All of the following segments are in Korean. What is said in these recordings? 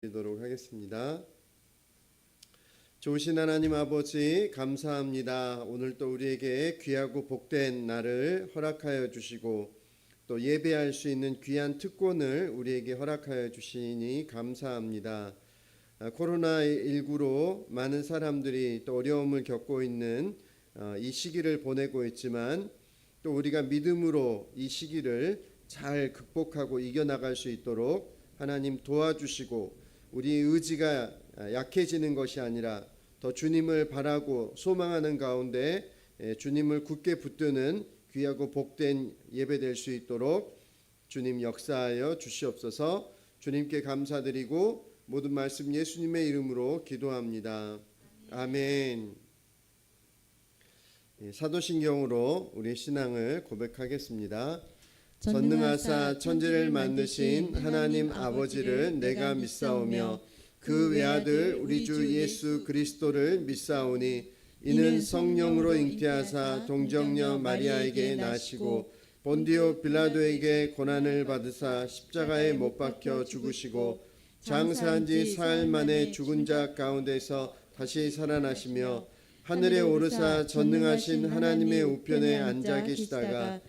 드리도록 하겠습니다. 좋으신 하나님 아버지 감사합니다. 오늘 또 우리에게 귀하고 복된 날을 허락하여 주시고 또 예배할 수 있는 귀한 특권을 우리에게 허락하여 주시니 감사합니다. 코로나19로 많은 사람들이 또 어려움을 겪고 있는 이 시기를 보내고 있지만 또 우리가 믿음으로 이 시기를 잘 극복하고 이겨나갈 수 있도록 하나님 도와주시고 우리의 의지가 약해지는 것이 아니라 더 주님을 바라고 소망하는 가운데 주님을 굳게 붙드는 귀하고 복된 예배될 수 있도록 주님 역사하여 주시옵소서. 주님께 감사드리고 모든 말씀 예수님의 이름으로 기도합니다. 아멘. 사도신경으로 우리 신앙을 고백하겠습니다. 전능하사 천지를 만드신 하나님 아버지를 내가 믿사오며 그 외아들 우리 주 예수 그리스도를 믿사오니 이는 성령으로 잉태하사 동정녀 마리아에게 나시고 본디오 빌라도에게 고난을 받으사 십자가에 못 박혀 죽으시고 장사한 지 사흘 만에 죽은 자 가운데서 다시 살아나시며 하늘에 오르사 전능하신 하나님의 우편에 앉아 계시다가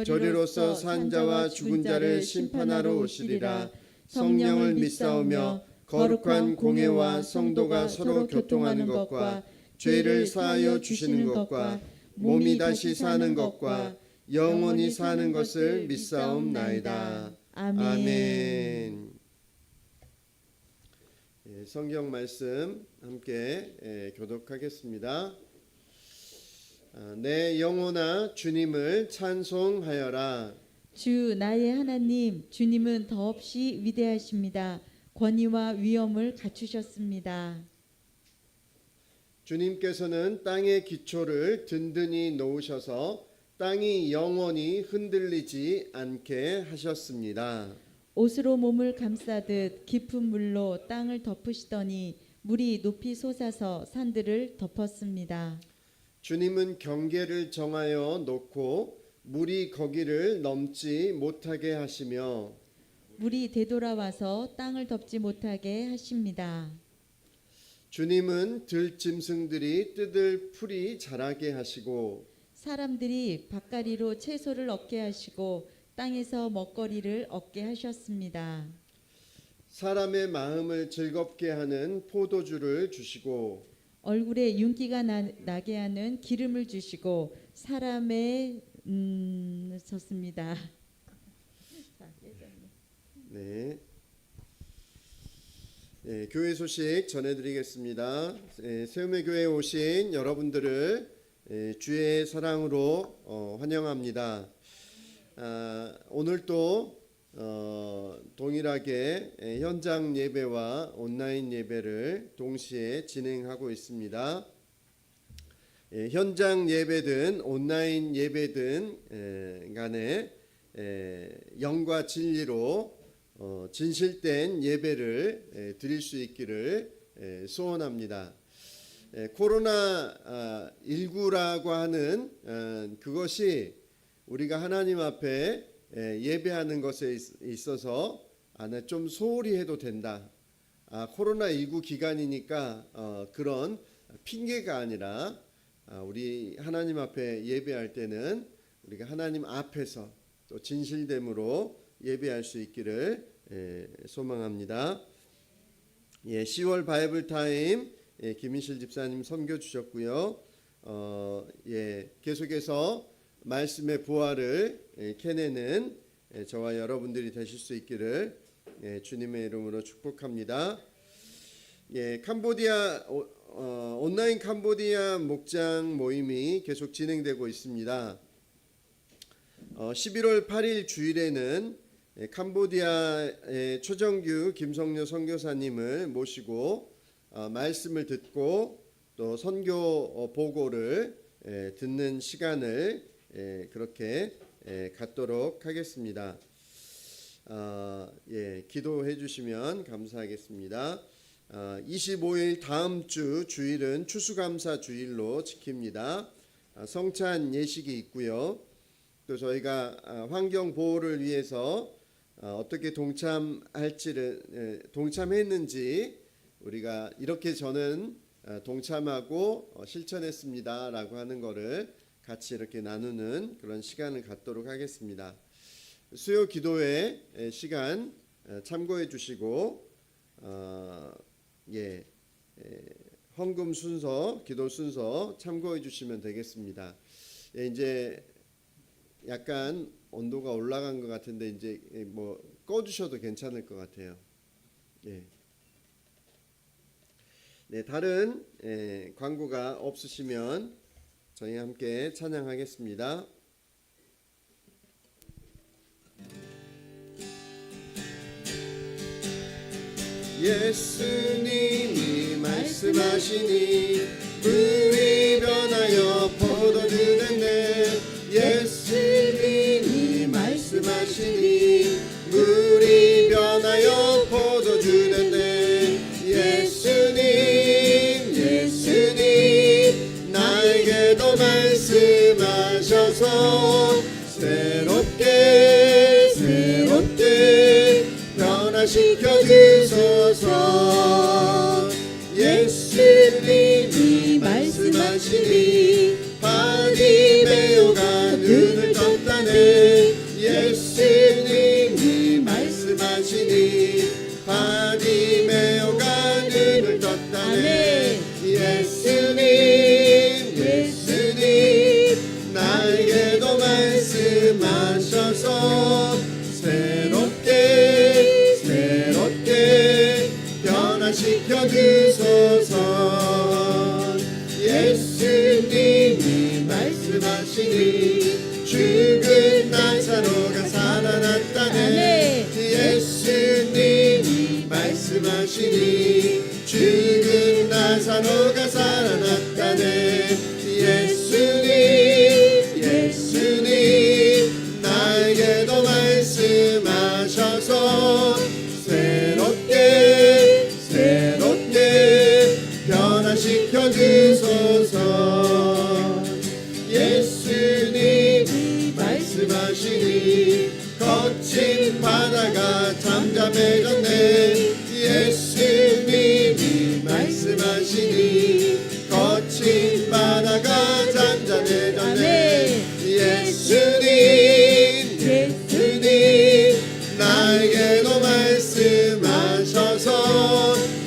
저리로서 산 자와 죽은 자를 심판하러 오시리라. 성령을 믿사오며 거룩한 공회와 성도가 서로 교통하는 것과 죄를 사하여 주시는 것과 몸이 다시 사는 것과 영원히 사는 것을 믿사옵나이다. 아멘. 성경 말씀 함께 교독하겠습니다. 내 영혼아 주님을 찬송하여라. 주 나의 하나님 주님은 더없이 위대하십니다. 권위와 위엄을 갖추셨습니다. 주님께서는 땅의 기초를 든든히 놓으셔서 땅이 영원히 흔들리지 않게 하셨습니다. 옷으로 몸을 감싸듯 깊은 물로 땅을 덮으시더니 물이 높이 솟아서 산들을 덮었습니다. 주님은 경계를 정하여 놓고 물이 거기를 넘지 못하게 하시며 물이 되돌아와서 땅을 덮지 못하게 하십니다. 주님은 들짐승들이 뜯을 풀이 자라게 하시고 사람들이 밭가리로 채소를 얻게 하시고 땅에서 먹거리를 얻게 하셨습니다. 사람의 마음을 즐겁게 하는 포도주를 주시고 얼굴에 윤기가 나게 하는 기름을 주시고 사람의 좋습니다. 네. 교회 소식 전해드리겠습니다. 세움의 교회에 오신 여러분들을 주의 사랑으로 환영합니다. 오늘 또 동일하게 현장 예배와 온라인 예배를 동시에 진행하고 있습니다. 현장 예배든 온라인 예배든 간에 영과 진리로 진실된 예배를 드릴 수 있기를 소원합니다. 코로나19라고 하는 그것이 우리가 하나님 앞에 예배하는 것에 있어서 좀 소홀히 해도 된다. 코로나19 기간이니까 그런 핑계가 아니라 우리 하나님 앞에 예배할 때는 우리가 하나님 앞에서 또 진실됨으로 예배할 수 있기를 소망합니다. 10월 바이블 타임 김인실 집사님 선교 주셨고요. 계속해서 말씀의 부활을 캐내는 저와 여러분들이 되실 수 있기를 주님의 이름으로 축복합니다. 캄보디아 온라인 캄보디아 목장 모임이 계속 진행되고 있습니다. 11월 8일 주일에는 캄보디아의 초정규 김성녀 선교사님을 모시고 말씀을 듣고 또 선교 보고를 듣는 시간을 그렇게 갖도록 하겠습니다. 기도해 주시면 감사하겠습니다. 25일 다음 주 주일은 추수감사 주일로 지킵니다. 성찬 예식이 있고요. 또 저희가 환경 보호를 위해서 어떻게 동참했는지 우리가 이렇게 저는 동참하고 실천했습니다라고 하는 거를 같이 이렇게 나누는 그런 시간을 갖도록 하겠습니다. 수요 기도회 시간 참고해 주시고 헌금 순서, 기도 순서 참고해 주시면 되겠습니다. 이제 약간 온도가 올라간 것 같은데 이제 뭐 꺼주셔도 괜찮을 것 같아요. 네, 다른 광고가 없으시면 저희 함께 찬양하겠습니다. 예수님이 말씀하시니 물이 변하여 포도주 됐네. 예수님이 말씀하시니 물이 변하여 포도주 됐네. 예수님 나에게도 말씀하셔서 새롭게 변화시켜 주소서. 예수님이 말씀하시니 바디메오가 눈을 떴다네. 예수님이 말씀하시니 바디메오가 눈을 떴다네. 예수님 나에게도 말씀하셔서 새롭게 변화시켜 주소서. 예수님이 말씀하시니 죽은 나사로가 살아났다네. 예수님이 말씀하시니 죽은 나사로가 살아났다네. 예수님 나에게도 말씀하셔서 새롭게 변화시켜 주소서. 예수님이 말씀하시니 거친 바다가 잠잠해졌네. 예수님이 말씀하시니 거친 바다가 잠잠해졌네. 예수님 나에게도 말씀하셔서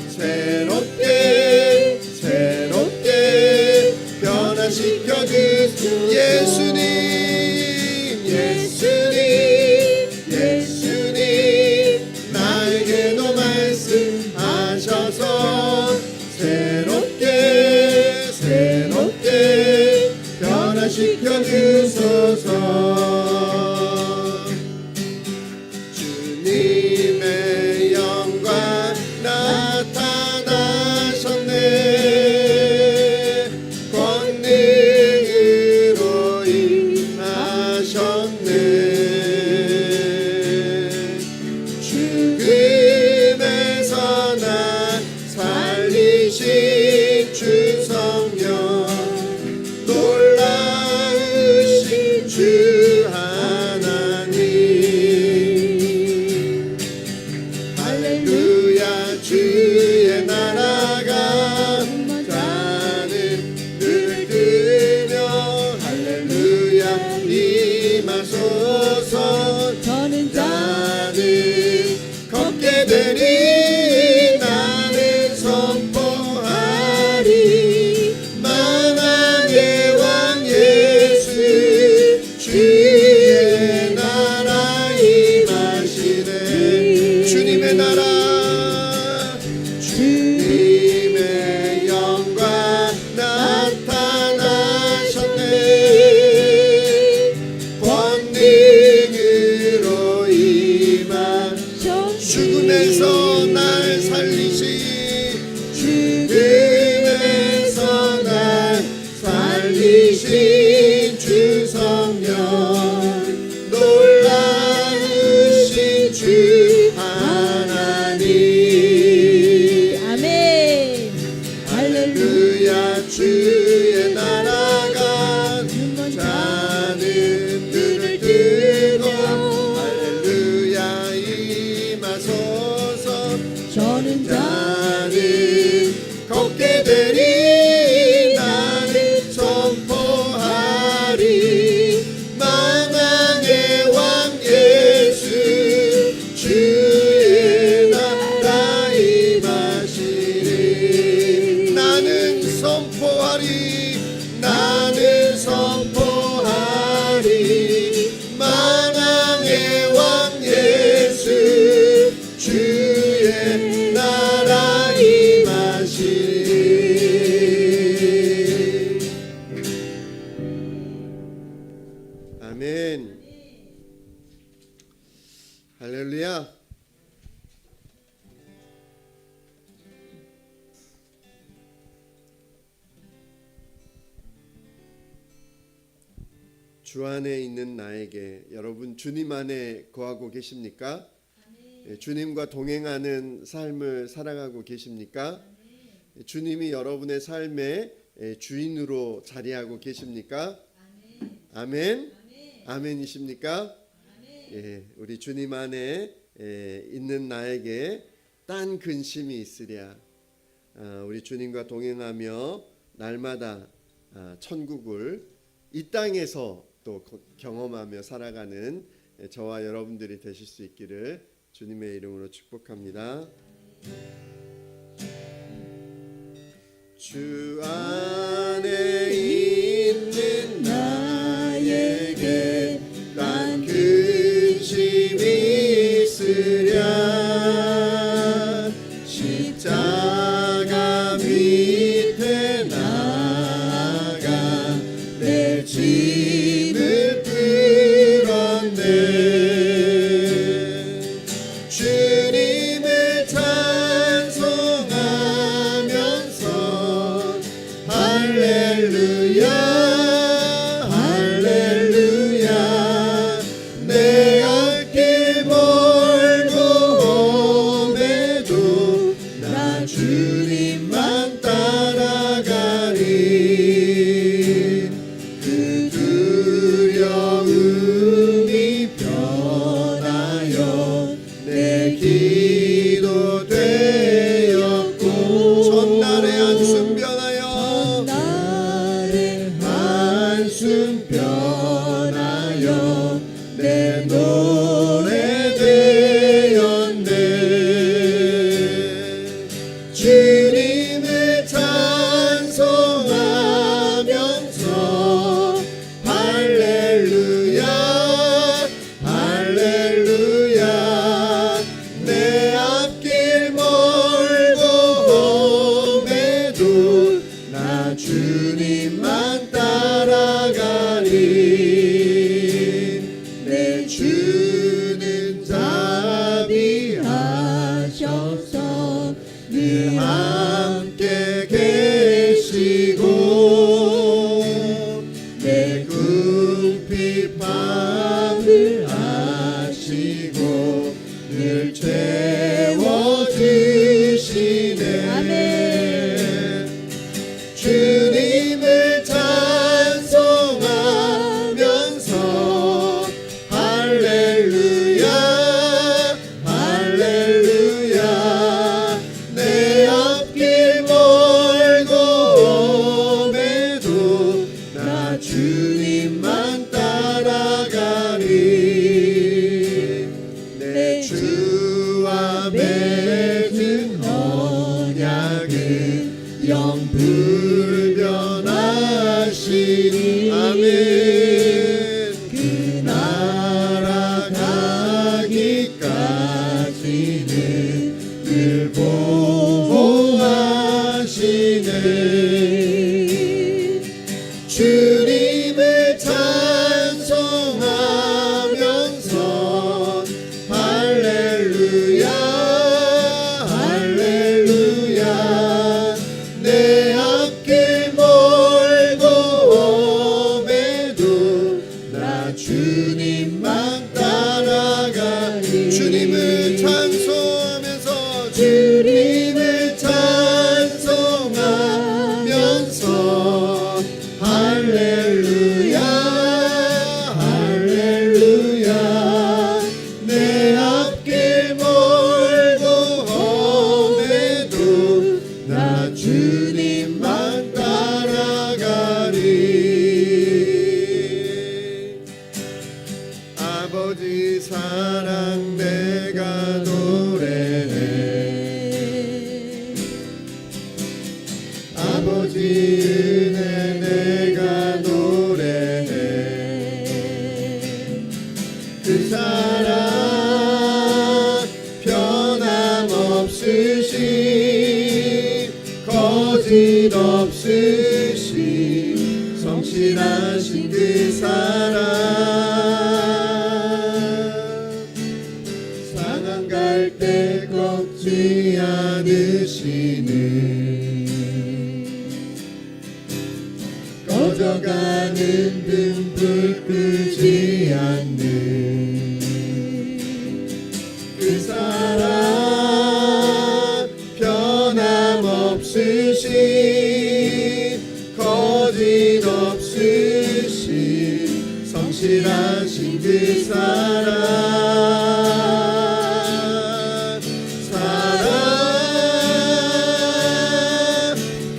새롭게 변화시켜 주소서. 예수님 나에게도 말씀하셔서 새롭게 변화시켜 주소서. 주님의 영광 나타나셨네. 권능으로 임하셨네. 죽음에서 나 살리신 주 성령 놀라우신 주 하나님. 할렐루야 주의 나라가 자는 늘 뜨며 할렐루야 임하소서. 저는 나는 걷게 되니 나는 선포하리. 주 안에 있는 나에게, 여러분 주님 안에 거하고 계십니까? 주님과 동행하는 삶을 살아가고 계십니까? 주님이 여러분의 삶의 주인으로 자리하고 계십니까? 아멘. 아멘이십니까? 예, 우리 주님 안에 있는 나에게 딴 근심이 있으랴. 우리 주님과 동행하며 날마다 천국을 이 땅에서 또 경험하며 살아가는 저와 여러분들이 되실 수 있기를 주님의 이름으로 축복합니다. 주 안에 있는 나에게 딴 근심이 있으랴. 십자가 밑에 나가 내 짐을 들었네. 주님을 찬송하면서 할렐루야 할렐루야. 내 앞길 멀고 험해도 나 주님만 따라가리. 그 두려움이 변하여 내 기도 되었고 전날의 한숨 변하여 한숨 변하여 내 노래 되었네. 주님을 찬송하면서 할렐루야 할렐루야. 내 앞길 멀고 험해도 나 주님만 따라가리. 내 주는 자비하셔서 늘 함께 계시고 내 궁핍함을 아시고 늘 채워주시네. 아멘. 주님을 찬송하면서 할렐루야 할렐루야. 내 앞길 멀고 험해도 나 주님만 따라가리. 내 주와 맺은 언약은 영불변하시니. 아멘. 그 나라 가기까지는 늘 보호하시네. 주님을 찬송하면서 할렐루야 할렐루야. 내 앞길 멀고 험해도 나 주님만 따라가리. 주님을 찬송하면서 주님을 찬송하면서 할렐루야 할렐루야. 내 앞길 멀고 험해도 나 주님만 따라가리. 아버지 사랑 내가 노래해. 아버지 은혜 내가 노래해. 그 사랑 변함없으신 거짓 없으신 성실하신 그 사랑. 상한 갈 때 꺾지 않으시는 꺼져가는 등불 끄 변함 없으신 거짓 없으신 성실하신 그 사랑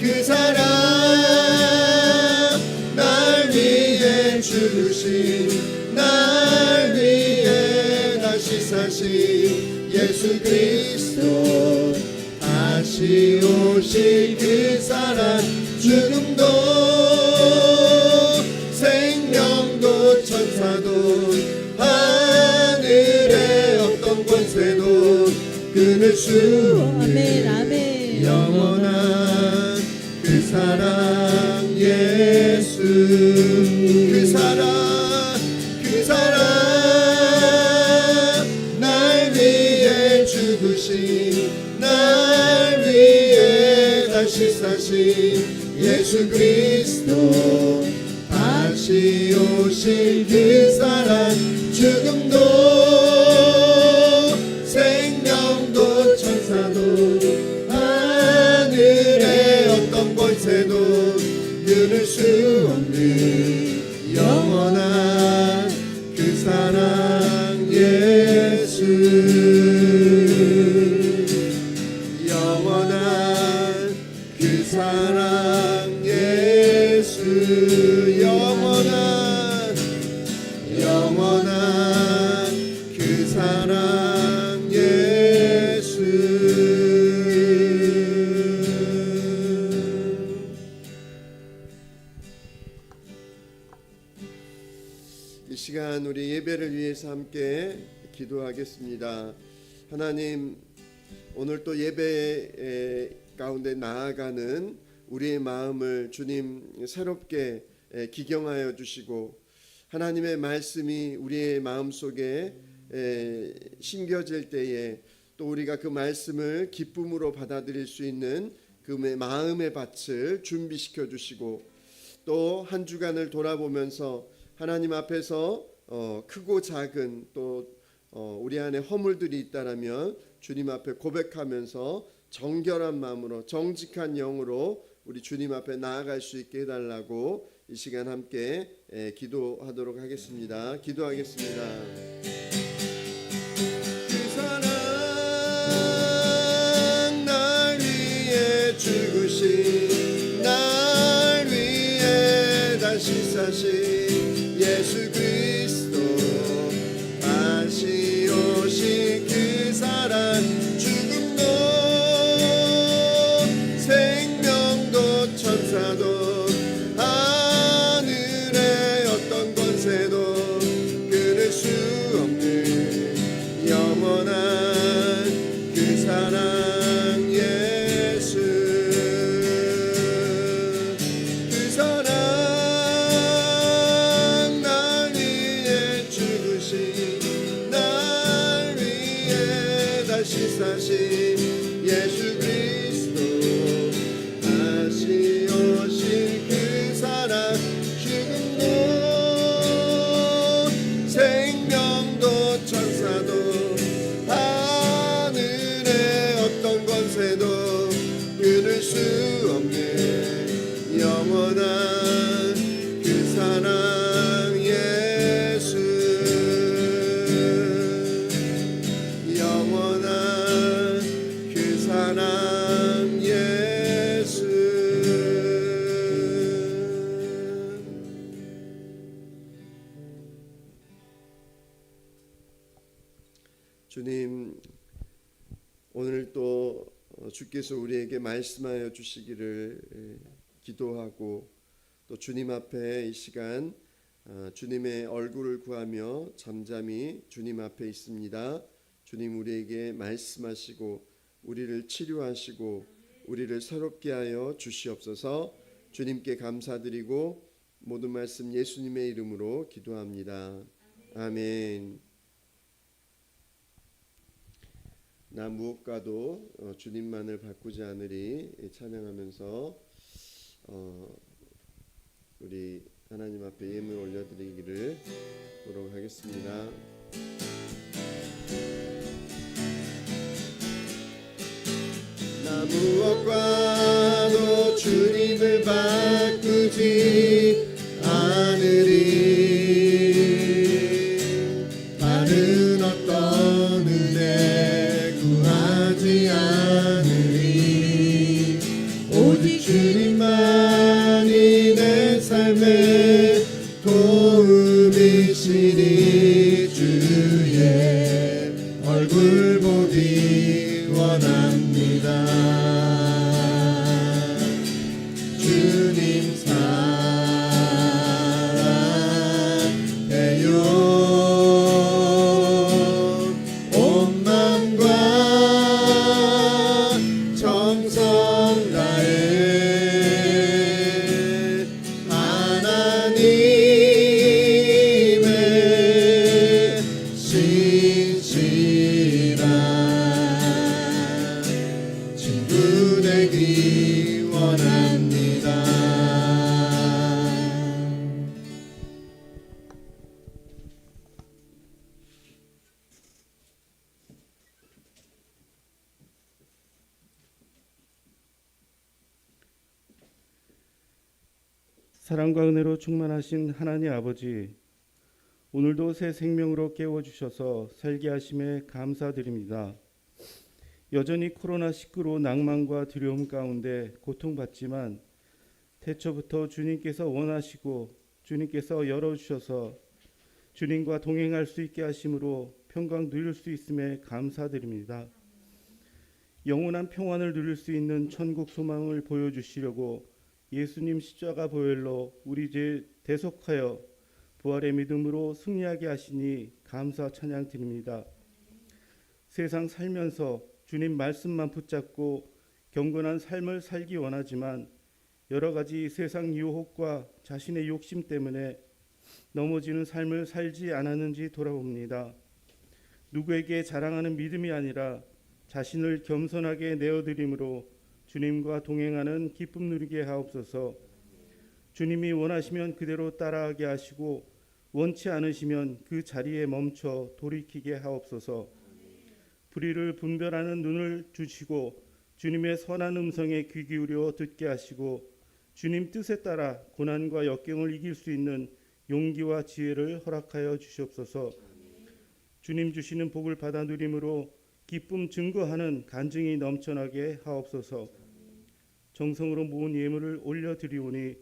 그 사랑 날 위해 죽으신 날 위해 다시 사신 예수 그리스도 다시 오실 그 사랑 죽음도 생명도 천사도 하늘의 어떤 권세도 끊을 수 없는 아멘. 영원한 그 사랑 예수 그 사랑 날 위해 죽으신 날 위해 다시 사신 예수 그리스도 다시 오실 그 사랑 죽음도 생명도 천사도 하늘의 어떤 권세도 끊을 수 없는 영원한 그 사랑 예수 영원한 그 사랑 예수 영원한 그 사랑 예수 이 시간 우리 예배를 위해서 함께 기도하겠습니다. 하나님, 오늘 또 예배 가운데 나아가는 우리의 마음을 주님 새롭게 기경하여 주시고 하나님의 말씀이 우리의 마음속에 심겨질 때에 또 우리가 그 말씀을 기쁨으로 받아들일 수 있는 그 마음의 밭을 준비시켜 주시고 또 한 주간을 돌아보면서 하나님 앞에서 크고 작은 또 우리 안에 허물들이 있다라면 주님 앞에 고백하면서 정결한 마음으로 정직한 영으로 우리 주님 앞에 나아갈 수 있게 해달라고 이 시간 함께 기도하도록 하겠습니다. 기도하겠습니다. 그 사랑 날 위해 죽으신 날 위해 다시 사신 예수 그리스도 다시 오신 그 사랑 죽음도 생명도 천사도 하늘의 어떤 권세도 끊을 수 없는 영원한 그 사랑 예수 그 사랑 날 위해 죽으신 날 위해 다시 사신 예수 그리스도 다시 오실 그 사랑 죽음도 생명도 천사도 하늘의 어떤 권세도 끊을 수 없는 영원한 그 사랑 예수 영원한 그 사랑 예수 주님, 오늘 또 주께서 우리에게 말씀하여 주시기를 기도하고 또 주님 앞에 이 시간 주님의 얼굴을 구하며 잠잠히 주님 앞에 있습니다. 주님, 우리에게 말씀하시고 우리를 치료하시고 우리를 새롭게 하여 주시옵소서. 주님께 감사드리고 모든 말씀 예수님의 이름으로 기도합니다. 아멘. 나 무엇과도 주님만을 바꾸지 않으리 찬양하면서 우리 하나님 앞에 예물 올려드리기를 도록 하겠습니다. 나 무엇과도 주님을 바꾸지 않으리. 다른 어떤 은혜 구하지 않으리. 오직 주님만이 내 삶의 도움이시니 주의 얼굴 보기 원합니다. 주님 사랑해요. 온 맘과 정성 다해 하나님의 신실한 친구 되기 원합니다. 사랑과 은혜로 충만하신 하나님 아버지, 오늘도 새 생명으로 깨워주셔서 살게 하심에 감사드립니다. 여전히 코로나19로 낭만과 두려움 가운데 고통받지만 태초부터 주님께서 원하시고 주님께서 열어주셔서 주님과 동행할 수 있게 하심으로 평강 누릴 수 있음에 감사드립니다. 영원한 평안을 누릴 수 있는 천국 소망을 보여주시려고 예수님 십자가 보혈로 우리 죄 대속하여 부활의 믿음으로 승리하게 하시니 감사 찬양 드립니다. 세상 살면서 주님 말씀만 붙잡고 경건한 삶을 살기 원하지만 여러 가지 세상 유혹과 자신의 욕심 때문에 넘어지는 삶을 살지 않았는지 돌아봅니다. 누구에게 자랑하는 믿음이 아니라 자신을 겸손하게 내어드림으로 주님과 동행하는 기쁨 누리게 하옵소서. 주님이 원하시면 그대로 따라하게 하시고 원치 않으시면 그 자리에 멈춰 돌이키게 하옵소서. 불의를 분별하는 눈을 주시고 주님의 선한 음성에 귀 기울여 듣게 하시고 주님 뜻에 따라 고난과 역경을 이길 수 있는 용기와 지혜를 허락하여 주시옵소서. 주님 주시는 복을 받아 누림으로 기쁨 증거하는 간증이 넘쳐나게 하옵소서. 정성으로 모은 예물을 올려드리오니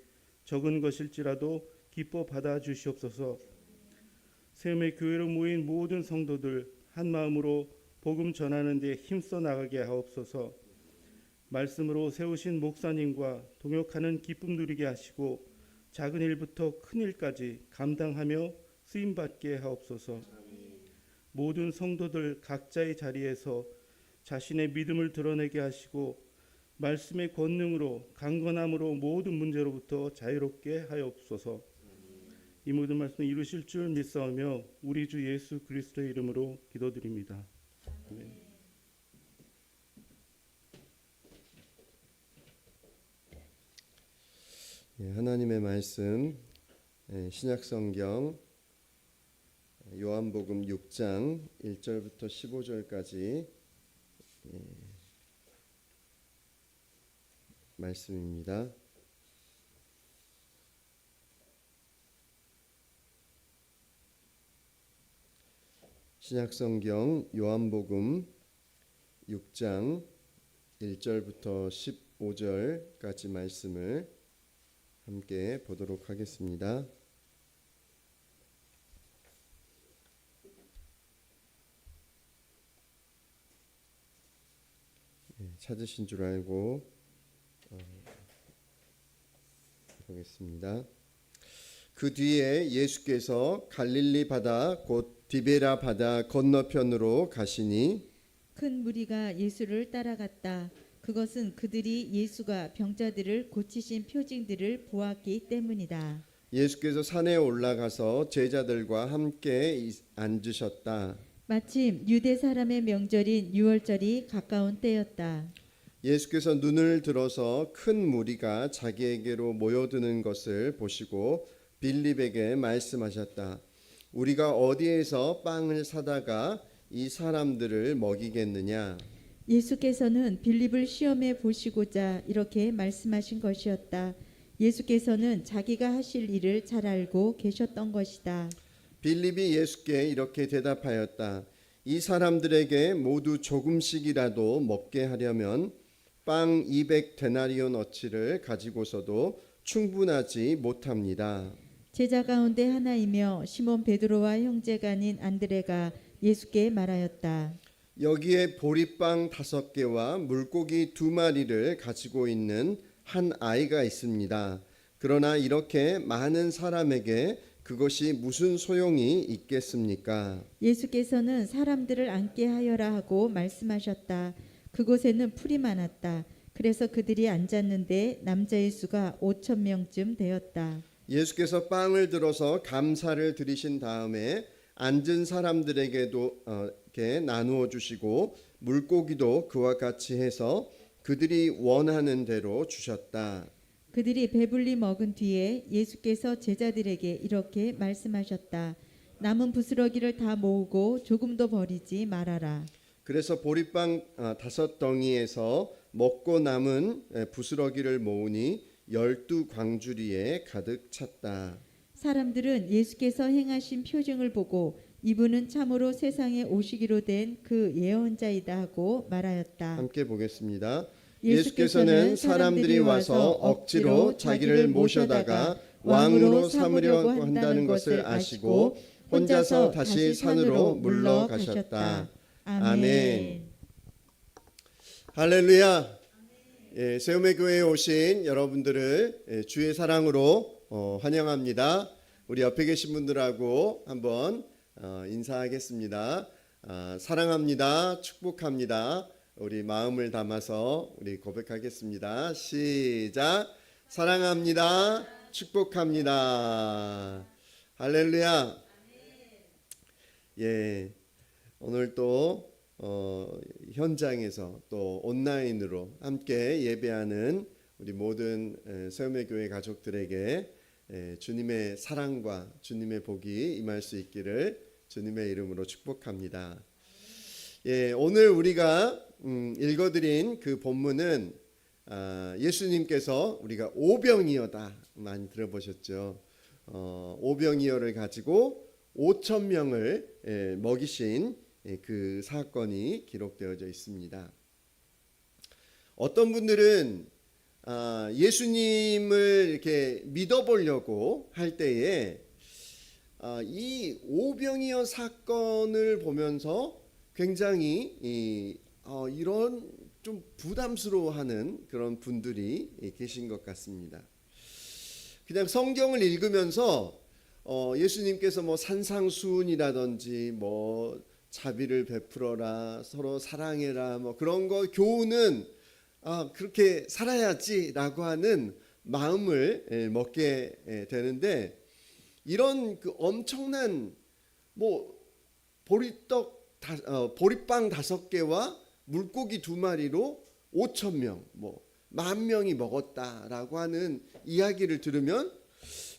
적은 것일지라도 기뻐 받아 주시옵소서. 세움의 교회로 모인 모든 성도들 한 마음으로 복음 전하는 데 힘써 나가게 하옵소서. 말씀으로 세우신 목사님과 동역하는 기쁨 누리게 하시고 작은 일부터 큰 일까지 감당하며 쓰임받게 하옵소서. 모든 성도들 각자의 자리에서 자신의 믿음을 드러내게 하시고 말씀의 권능으로 강건함으로 모든 문제로부터 자유롭게 하옵소서. 이 모든 말씀 이루실 줄 믿사오며 우리 주 예수 그리스도의 이름으로 기도드립니다. 아멘. 하나님의 말씀 신약성경 요한복음 6장 1절부터 15절까지 말씀입니다. 신약성경 요한복음 6장 1절부터 15절까지 말씀을 함께 보도록 하겠습니다. 찾으신 줄 알고 보겠습니다. 그 뒤에 예수께서 갈릴리 바다 곧 디베라 바다 건너편으로 가시니 큰 무리가 예수를 따라갔다. 그것은 그들이 예수가 병자들을 고치신 표징들을 보았기 때문이다. 예수께서 산에 올라가서 제자들과 함께 앉으셨다. 마침 유대 사람의 명절인 유월절이 가까운 때였다. 예수께서 눈을 들어서 큰 무리가 자기에게로 모여드는 것을 보시고 빌립에게 말씀하셨다. 우리가 어디에서 빵을 사다가 이 사람들을 먹이겠느냐? 예수께서는 빌립을 시험해 보시고자 이렇게 말씀하신 것이었다. 예수께서는 자기가 하실 일을 잘 알고 계셨던 것이다. 빌립이 예수께 이렇게 대답하였다. 이 사람들에게 모두 조금씩이라도 먹게 하려면 빵 200데나리온어치를 가지고서도 충분하지 못합니다. 제자 가운데 하나이며 시몬 베드로와 형제가 아닌 안드레가 예수께 말하였다. 여기에 보리빵 5개와 물고기 2마리를 가지고 있는 한 아이가 있습니다. 그러나 이렇게 많은 사람에게 그것이 무슨 소용이 있겠습니까? 예수께서는 사람들을 앉게 하여라 하고 말씀하셨다. 그곳에는 풀이 많았다. 그래서 그들이 앉았는데 남자의 수가 5,000명쯤 되었다. 예수께서 빵을 들어서 감사를 드리신 다음에 앉은 사람들에게도 이렇게 나누어 주시고 물고기도 그와 같이 해서 그들이 원하는 대로 주셨다. 그들이 배불리 먹은 뒤에 예수께서 제자들에게 이렇게 말씀하셨다. 남은 부스러기를 다 모으고 조금도 버리지 말아라. 그래서 보리빵 5덩이에서 먹고 남은 부스러기를 모으니 12광주리에 가득 찼다. 사람들은 예수께서 행하신 표징을 보고 이분은 참으로 세상에 오시기로 된 그 예언자이다 하고 말하였다. 함께 보겠습니다. 예수께서는 사람들이 와서 억지로 자기를 모셔다가 왕으로 삼으려고 한다는 것을 아시고 혼자서 다시 산으로 물러가셨다. 아멘. 할렐루야. 세움의 교회에 오신 여러분들을 주의 사랑으로 환영합니다. 우리 옆에 계신 분들하고 한번 인사하겠습니다. 사랑합니다. 축복합니다. 우리 마음을 담아서 우리 고백하겠습니다. 시작. 사랑합니다. 축복합니다. 할렐루야. 예, 오늘 또 현장에서 또 온라인으로 함께 예배하는 우리 모든 세움의 교회 가족들에게 주님의 사랑과 주님의 복이 임할 수 있기를 주님의 이름으로 축복합니다. 예, 오늘 우리가 읽어드린 그 본문은 예수님께서 우리가 오병이어다 많이 들어보셨죠. 오병이어를 가지고 5,000명을 먹이신 그 사건이 기록되어져 있습니다. 어떤 분들은 예수님을 이렇게 믿어보려고 할 때에 이 오병이어 사건을 보면서 굉장히 이런 좀 부담스러워하는 그런 분들이 계신 것 같습니다. 그냥 성경을 읽으면서 예수님께서 뭐 산상수훈이라든지 뭐 자비를 베풀어라, 서로 사랑해라, 뭐 그런 거 교훈은 그렇게 살아야지라고 하는 마음을 먹게 되는데, 이런 그 엄청난 뭐 보리빵 5개와 물고기 2마리로 5,000명, 뭐 10,000명이 먹었다라고 하는 이야기를 들으면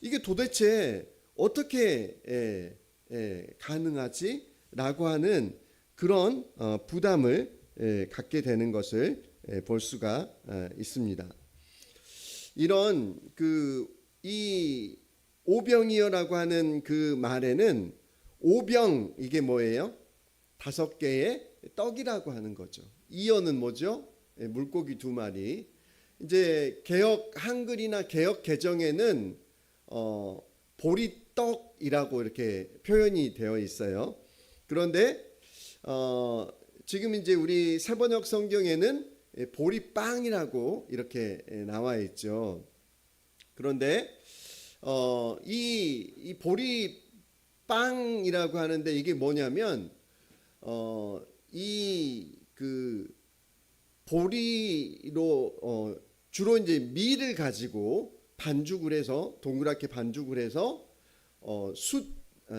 이게 도대체 어떻게 가능하지? 라고 하는 그런 부담을 갖게 되는 것을 볼 수가 있습니다. 이런 이 오병이어라고 하는 그 말에는 오병, 이게 뭐예요? 5개의 떡이라고 하는 거죠. 이어는 뭐죠? 물고기 2마리. 이제 개역 한글이나 개역 개정에는 보리떡이라고 이렇게 표현이 되어 있어요. 그런데 지금 이제 우리 새번역 성경에는 보리빵이라고 이렇게 나와 있죠. 그런데 이 보리빵이라고 하는데 이게 뭐냐면 이 그 보리로 주로 이제 밀을 가지고 반죽을 해서 동그랗게 반죽을 해서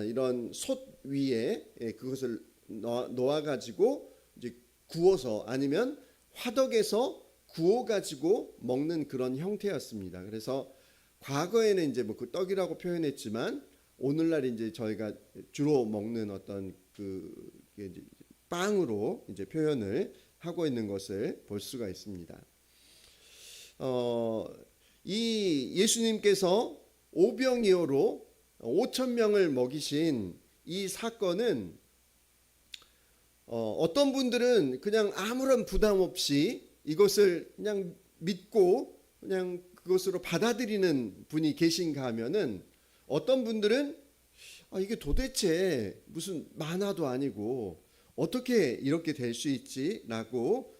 이런 솥 위에 그것을 놓아 가지고 이제 구워서 아니면 화덕에서 구워 가지고 먹는 그런 형태였습니다. 그래서 과거에는 이제 뭐 그 떡이라고 표현했지만 오늘날 이제 저희가 주로 먹는 어떤 그 빵으로 이제 표현을 하고 있는 것을 볼 수가 있습니다. 이 예수님께서 오병이어로 5천 명을 먹이신 이 사건은 어떤 분들은 그냥 아무런 부담 없이 이것을 그냥 믿고 그냥 그것으로 받아들이는 분이 계신가 하면은, 어떤 분들은 이게 도대체 무슨 만화도 아니고 어떻게 이렇게 될 수 있지라고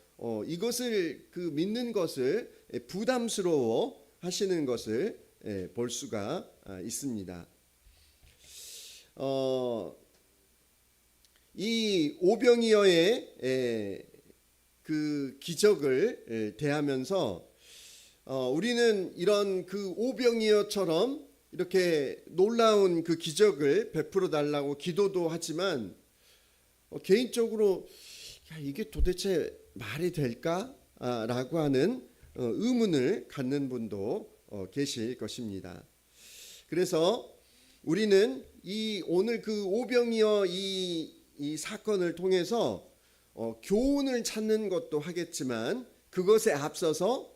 이것을 믿는 것을 부담스러워 하시는 것을 볼 수가 있습니다. 이 오병이어의 그 기적을 대하면서 우리는 이런 그 오병이어처럼 이렇게 놀라운 그 기적을 베풀어 달라고 기도도 하지만, 개인적으로 이게 도대체 말이 될까라고 하는 의문을 갖는 분도 계실 것입니다. 그래서 우리는 이 오늘 그 오병이어 이 사건을 통해서 교훈을 찾는 것도 하겠지만, 그것에 앞서서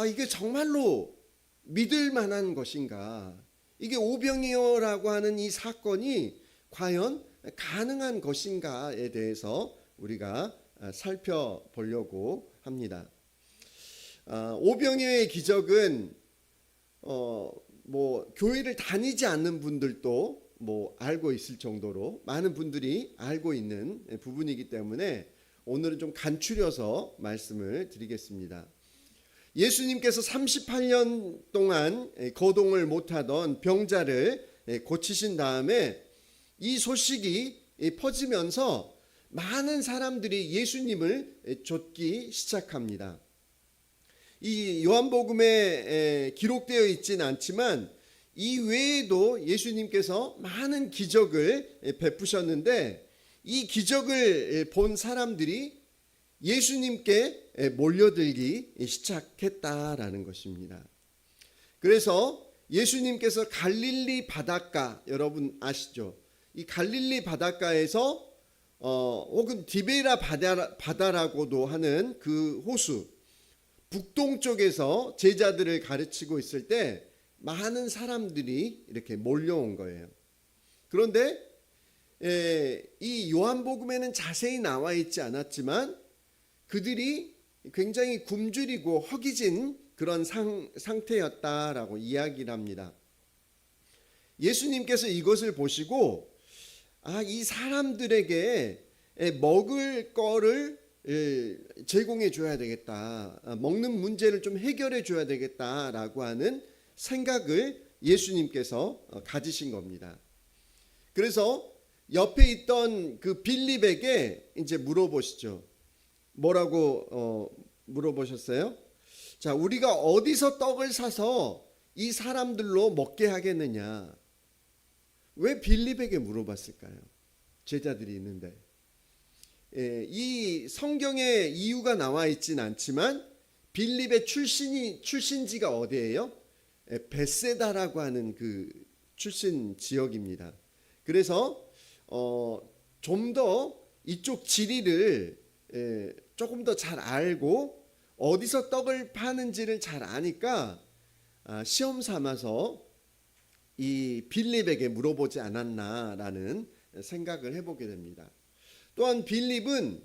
이게 정말로 믿을 만한 것인가, 이게 오병이어라고 하는 이 사건이 과연 가능한 것인가에 대해서 우리가 살펴보려고 합니다. 오병이어의 기적은 뭐 교회를 다니지 않는 분들도 뭐 알고 있을 정도로 많은 분들이 알고 있는 부분이기 때문에 오늘은 좀 간추려서 말씀을 드리겠습니다. 예수님께서 38년 동안 거동을 못하던 병자를 고치신 다음에 이 소식이 퍼지면서 많은 사람들이 예수님을 좇기 시작합니다. 이 요한복음에 기록되어 있지는 않지만 이 외에도 예수님께서 많은 기적을 베푸셨는데, 이 기적을 본 사람들이 예수님께 몰려들기 시작했다라는 것입니다. 그래서 예수님께서 갈릴리 바닷가, 여러분 아시죠? 이 갈릴리 바닷가에서 혹은 디베라 바다라고도 하는 그 호수 북동쪽에서 제자들을 가르치고 있을 때 많은 사람들이 이렇게 몰려온 거예요. 그런데 이 요한복음에는 자세히 나와 있지 않았지만 그들이 굉장히 굶주리고 허기진 그런 상태였다라고 이야기를 합니다. 예수님께서 이것을 보시고 이 사람들에게 먹을 거를 제공해 줘야 되겠다, 먹는 문제를 좀 해결해 줘야 되겠다라고 하는 생각을 예수님께서 가지신 겁니다. 그래서 옆에 있던 그 빌립에게 이제 물어보시죠. 뭐라고 물어보셨어요? 자, 우리가 어디서 떡을 사서 이 사람들로 먹게 하겠느냐? 왜 빌립에게 물어봤을까요? 제자들이 있는데. 이 성경에 이유가 나와 있진 않지만 빌립의 출신지가 어디예요? 베세다라고 하는 그 출신 지역입니다. 그래서 좀 더 이쪽 지리를 조금 더 잘 알고 어디서 떡을 파는지를 잘 아니까 시험 삼아서 이 빌립에게 물어보지 않았나라는 생각을 해보게 됩니다. 또한 빌립은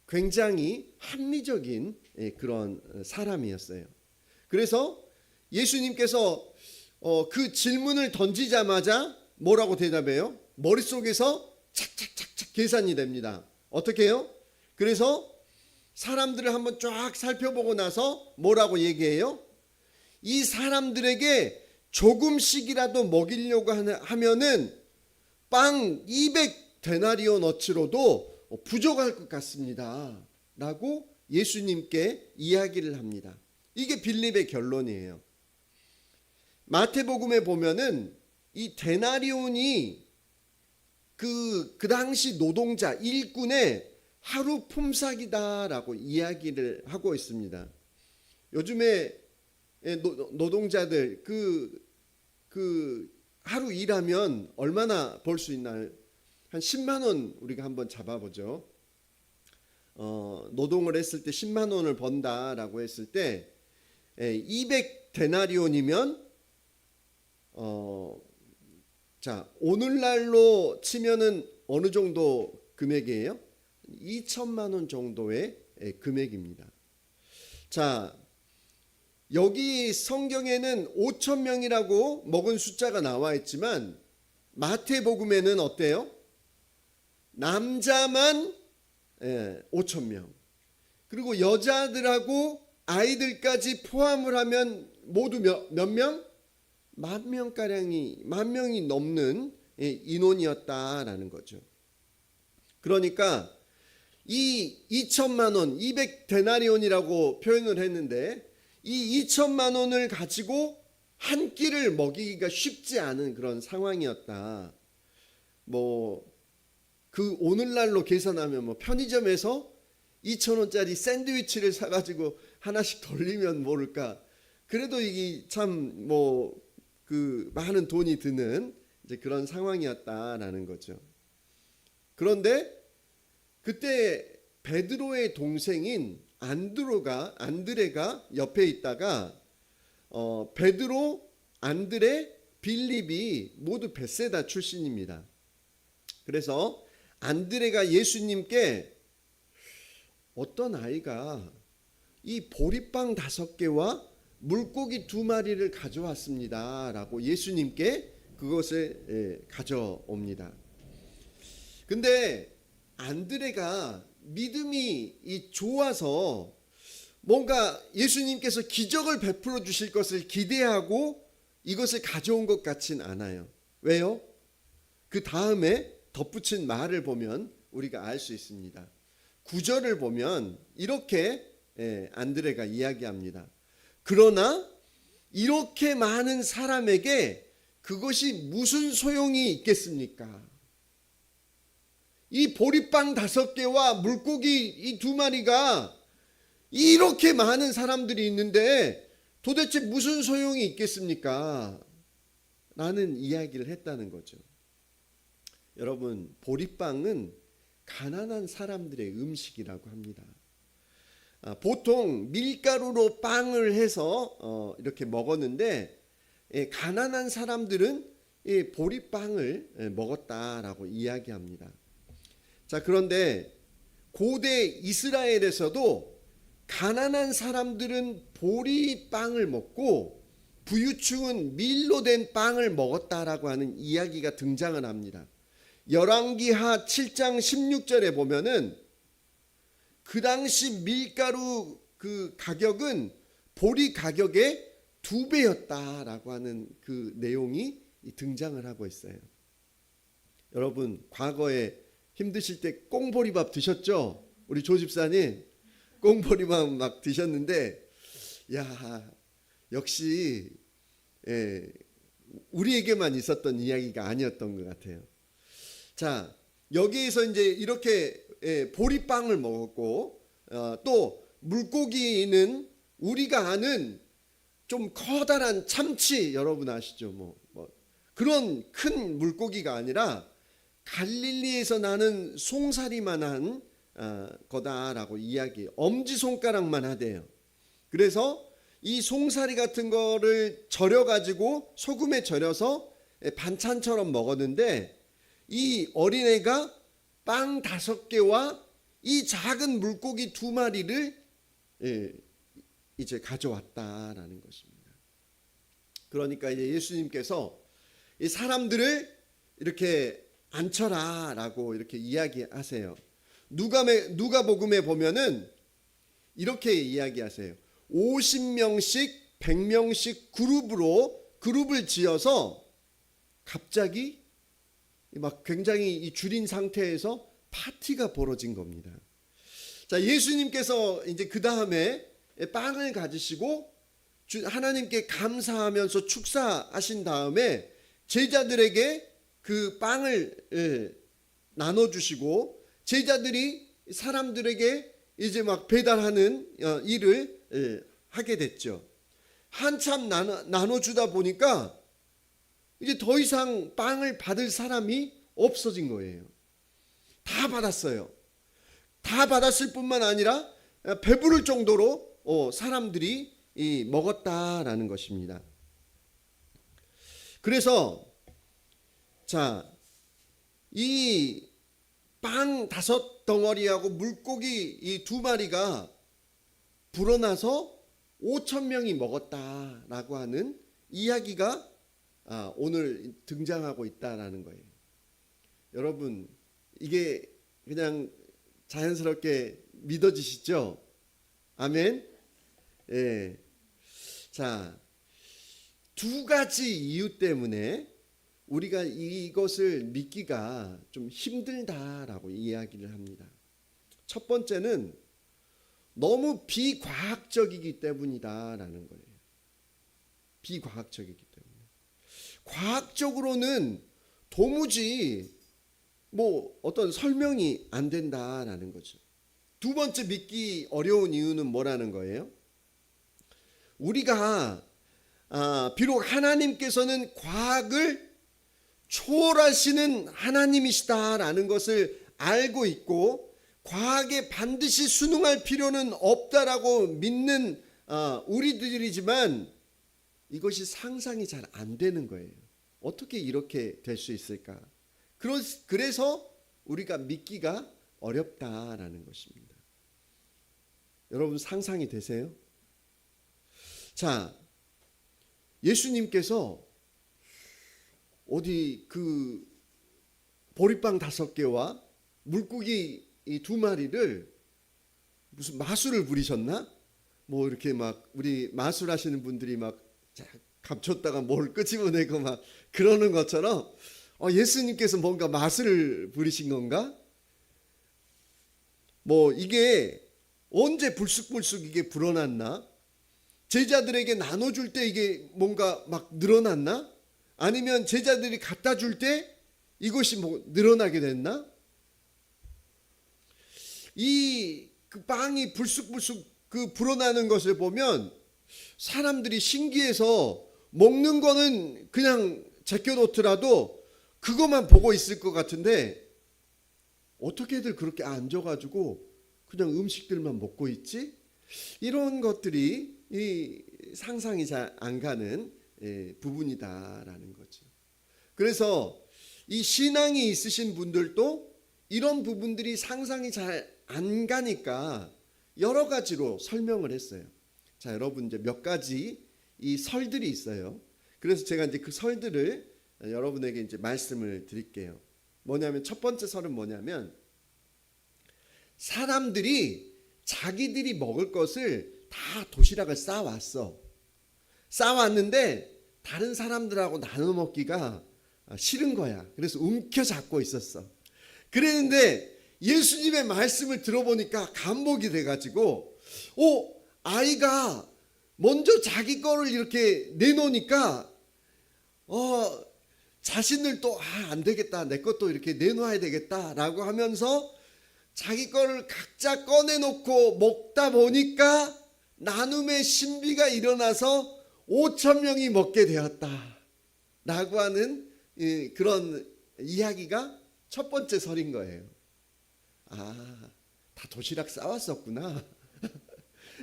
굉장히 합리적인 그런 사람이었어요. 그래서 예수님께서 그 질문을 던지자마자 뭐라고 대답해요? 머릿속에서 착착착착 계산이 됩니다. 어떻게 해요? 그래서 사람들을 한번 쫙 살펴보고 나서 뭐라고 얘기해요? 이 사람들에게 조금씩이라도 먹이려고 하면은 빵 200데나리온어치로도 부족할 것 같습니다 라고 예수님께 이야기를 합니다. 이게 빌립의 결론이에요. 마태복음에 보면은 이 데나리온이 그 당시 노동자 일꾼의 하루 품삯이다라고 이야기를 하고 있습니다. 요즘에 노동자들 그 하루 일하면 얼마나 벌 수 있나요? 한 10만 원 우리가 한번 잡아보죠. 노동을 했을 때 10만 원을 번다라고 했을 때 200데나리온이면 자, 오늘날로 치면은 어느 정도 금액이에요? 2천만 원 정도의 금액입니다. 자, 여기 성경에는 5천 명이라고 먹은 숫자가 나와 있지만 마태복음에는 어때요? 남자만 5천 명, 그리고 여자들하고 아이들까지 포함을 하면 모두 몇 명? 10,000명이 넘는 인원이었다라는 거죠. 그러니까 이 2천만 원, 200데나리온이라고 표현을 했는데 이 2천만 원을 가지고 한 끼를 먹이기가 쉽지 않은 그런 상황이었다. 그 오늘날로 계산하면 편의점에서 2,000원짜리 샌드위치를 사가지고 하나씩 돌리면 모를까. 그래도 이게 참 그 많은 돈이 드는 이제 그런 상황이었다라는 거죠. 그런데 그때 베드로의 동생인 안드레가 옆에 있다가 베드로, 안드레, 빌립이 모두 베세다 출신입니다. 그래서 안드레가 예수님께 어떤 아이가 이 보리빵 5개와 물고기 2마리를 가져왔습니다 라고 예수님께 그것을 가져옵니다. 근데 안드레가 믿음이 좋아서 뭔가 예수님께서 기적을 베풀어 주실 것을 기대하고 이것을 가져온 것 같진 않아요. 왜요? 그 다음에 덧붙인 말을 보면 우리가 알 수 있습니다. 9절을 보면 이렇게 안드레가 이야기합니다. 그러나 이렇게 많은 사람에게 그것이 무슨 소용이 있겠습니까? 이 보리빵 5개와 물고기 이 2마리가 이렇게 많은 사람들이 있는데 도대체 무슨 소용이 있겠습니까? 라는 이야기를 했다는 거죠. 여러분, 보리빵은 가난한 사람들의 음식이라고 합니다. 보통 밀가루로 빵을 해서 이렇게 먹었는데 가난한 사람들은 보리빵을 먹었다라고 이야기합니다. 자, 그런데 고대 이스라엘에서도 가난한 사람들은 보리빵을 먹고 부유층은 밀로 된 빵을 먹었다라고 하는 이야기가 등장을 합니다. 열왕기하 7장 16절에 보면은 그 당시 밀가루 그 가격은 보리 가격의 2배였다라고 하는 그 내용이 등장을 하고 있어요. 여러분, 과거에 힘드실 때 꽁보리밥 드셨죠? 우리 조 집사님 꽁보리밥 막 드셨는데, 야, 역시 우리에게만 있었던 이야기가 아니었던 것 같아요. 자, 여기에서 이제 이렇게 보리빵을 먹었고, 또 물고기는 우리가 아는 좀 커다란 참치, 여러분 아시죠? 그런 큰 물고기가 아니라 갈릴리에서 나는 송사리만한 거다라고 이야기, 엄지손가락만 하대요. 그래서 이 송사리 같은 거를 절여가지고 소금에 절여서 반찬처럼 먹었는데, 이 어린애가 빵 5개와 이 작은 물고기 2마리를 이제 가져왔다라는 것입니다. 그러니까 이제 예수님께서 이 사람들을 이렇게 앉혀라라고 이렇게 이야기하세요. 누가복음에 보면은 이렇게 이야기하세요. 50명씩 100명씩 그룹을 지어서 갑자기 막 굉장히 이 줄인 상태에서 파티가 벌어진 겁니다. 자, 예수님께서 이제 그 다음에 빵을 가지시고 하나님께 감사하면서 축사하신 다음에 제자들에게 그 빵을 나눠주시고 제자들이 사람들에게 이제 막 배달하는 일을 하게 됐죠. 한참 나눠주다 보니까 이제 더 이상 빵을 받을 사람이 없어진 거예요. 다 받았어요. 다 받았을 뿐만 아니라 배부를 정도로 사람들이 먹었다라는 것입니다. 그래서 자, 이 빵 5덩어리하고 물고기 이 2마리가 불어나서 5,000명이 먹었다라고 하는 이야기가 오늘 등장하고 있다라는 거예요. 여러분, 이게 그냥 자연스럽게 믿어지시죠? 아멘. 예. 자, 2가지 이유 때문에 우리가 이것을 믿기가 좀 힘들다라고 이야기를 합니다. 첫 번째는 너무 비과학적이기 때문이다라는 거예요. 비과학적이기 때문에. 과학적으로는 도무지 어떤 설명이 안 된다라는 거죠. 두 번째 믿기 어려운 이유는 뭐라는 거예요? 우리가 비록 하나님께서는 과학을 초월하시는 하나님이시다라는 것을 알고 있고 과학에 반드시 순응할 필요는 없다라고 믿는 우리들이지만 이것이 상상이 잘 안 되는 거예요. 어떻게 이렇게 될 수 있을까? 그래서 우리가 믿기가 어렵다라는 것입니다. 여러분 상상이 되세요? 자, 예수님께서 어디 그 보리빵 5개와 물고기 이 2마리를 무슨 마술을 부리셨나? 이렇게 막 우리 마술하시는 분들이 막 감췄다가 뭘 끄집어내고 막 그러는 것처럼 예수님께서 뭔가 마술을 부리신 건가? 이게 언제 불쑥불쑥 이게 불어났나? 제자들에게 나눠줄 때 이게 뭔가 막 늘어났나? 아니면 제자들이 갖다 줄 때 이것이 늘어나게 됐나? 그 빵이 불쑥불쑥 그 불어나는 것을 보면 사람들이 신기해서 먹는 거는 그냥 제껴놓더라도 그것만 보고 있을 것 같은데 어떻게들 그렇게 앉아가지고 그냥 음식들만 먹고 있지? 이런 것들이 상상이 잘 안 가는 부분이다라는 거죠. 그래서 이 신앙이 있으신 분들도 이런 부분들이 상상이 잘 안 가니까 여러 가지로 설명을 했어요. 자, 여러분 이제 몇 가지 이 설들이 있어요. 그래서 제가 이제 그 설들을 여러분에게 이제 말씀을 드릴게요. 뭐냐면 첫 번째 설은 뭐냐면 사람들이 자기들이 먹을 것을 다 도시락을 싸왔어. 싸왔는데 다른 사람들하고 나눠 먹기가 싫은 거야. 그래서 움켜잡고 있었어. 그랬는데 예수님의 말씀을 들어보니까 감목이 돼가지고 아이가 먼저 자기 거를 이렇게 내놓으니까 자신을 또 안 되겠다, 내 것도 이렇게 내놓아야 되겠다라고 하면서 자기 거를 각자 꺼내놓고 먹다 보니까 나눔의 신비가 일어나서 5,000명이 먹게 되었다라고 하는 그런 이야기가 첫 번째 설인 거예요. 다 도시락 싸왔었구나.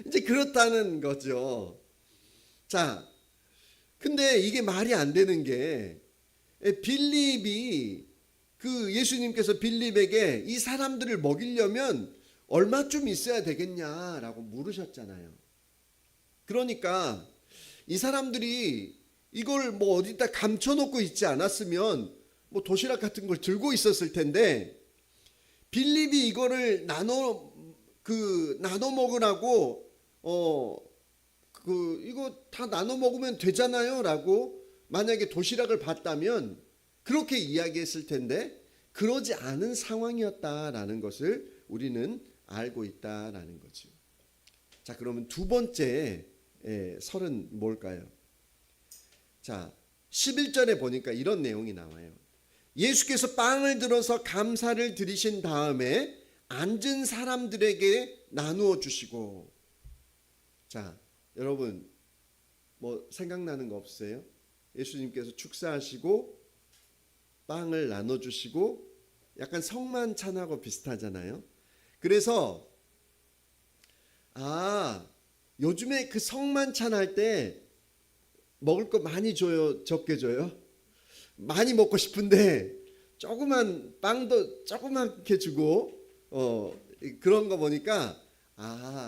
이제 그렇다는 거죠. 자, 근데 이게 말이 안 되는 게 빌립이 그 예수님께서 빌립에게 이 사람들을 먹이려면 얼마쯤 있어야 되겠냐라고 물으셨잖아요. 그러니까 이 사람들이 이걸 어디다 감춰놓고 있지 않았으면 도시락 같은 걸 들고 있었을 텐데 빌립이 이거를 나눠 먹으라고 이거 다 나눠 먹으면 되잖아요라고 만약에 도시락을 받다면 그렇게 이야기했을 텐데 그러지 않은 상황이었다라는 것을 우리는 알고 있다라는 거죠. 자, 그러면 두 번째 설은 뭘까요? 자, 11절에 보니까 이런 내용이 나와요. 예수께서 빵을 들어서 감사를 드리신 다음에 앉은 사람들에게 나누어 주시고. 자, 여러분 생각나는 거 없어요? 예수님께서 축사하시고 빵을 나눠주시고 약간 성만찬하고 비슷하잖아요. 그래서 요즘에 그 성만찬 할 때 먹을 거 많이 줘요, 적게 줘요? 많이 먹고 싶은데 조그만 빵도 조그맣게 주고 그런 거 보니까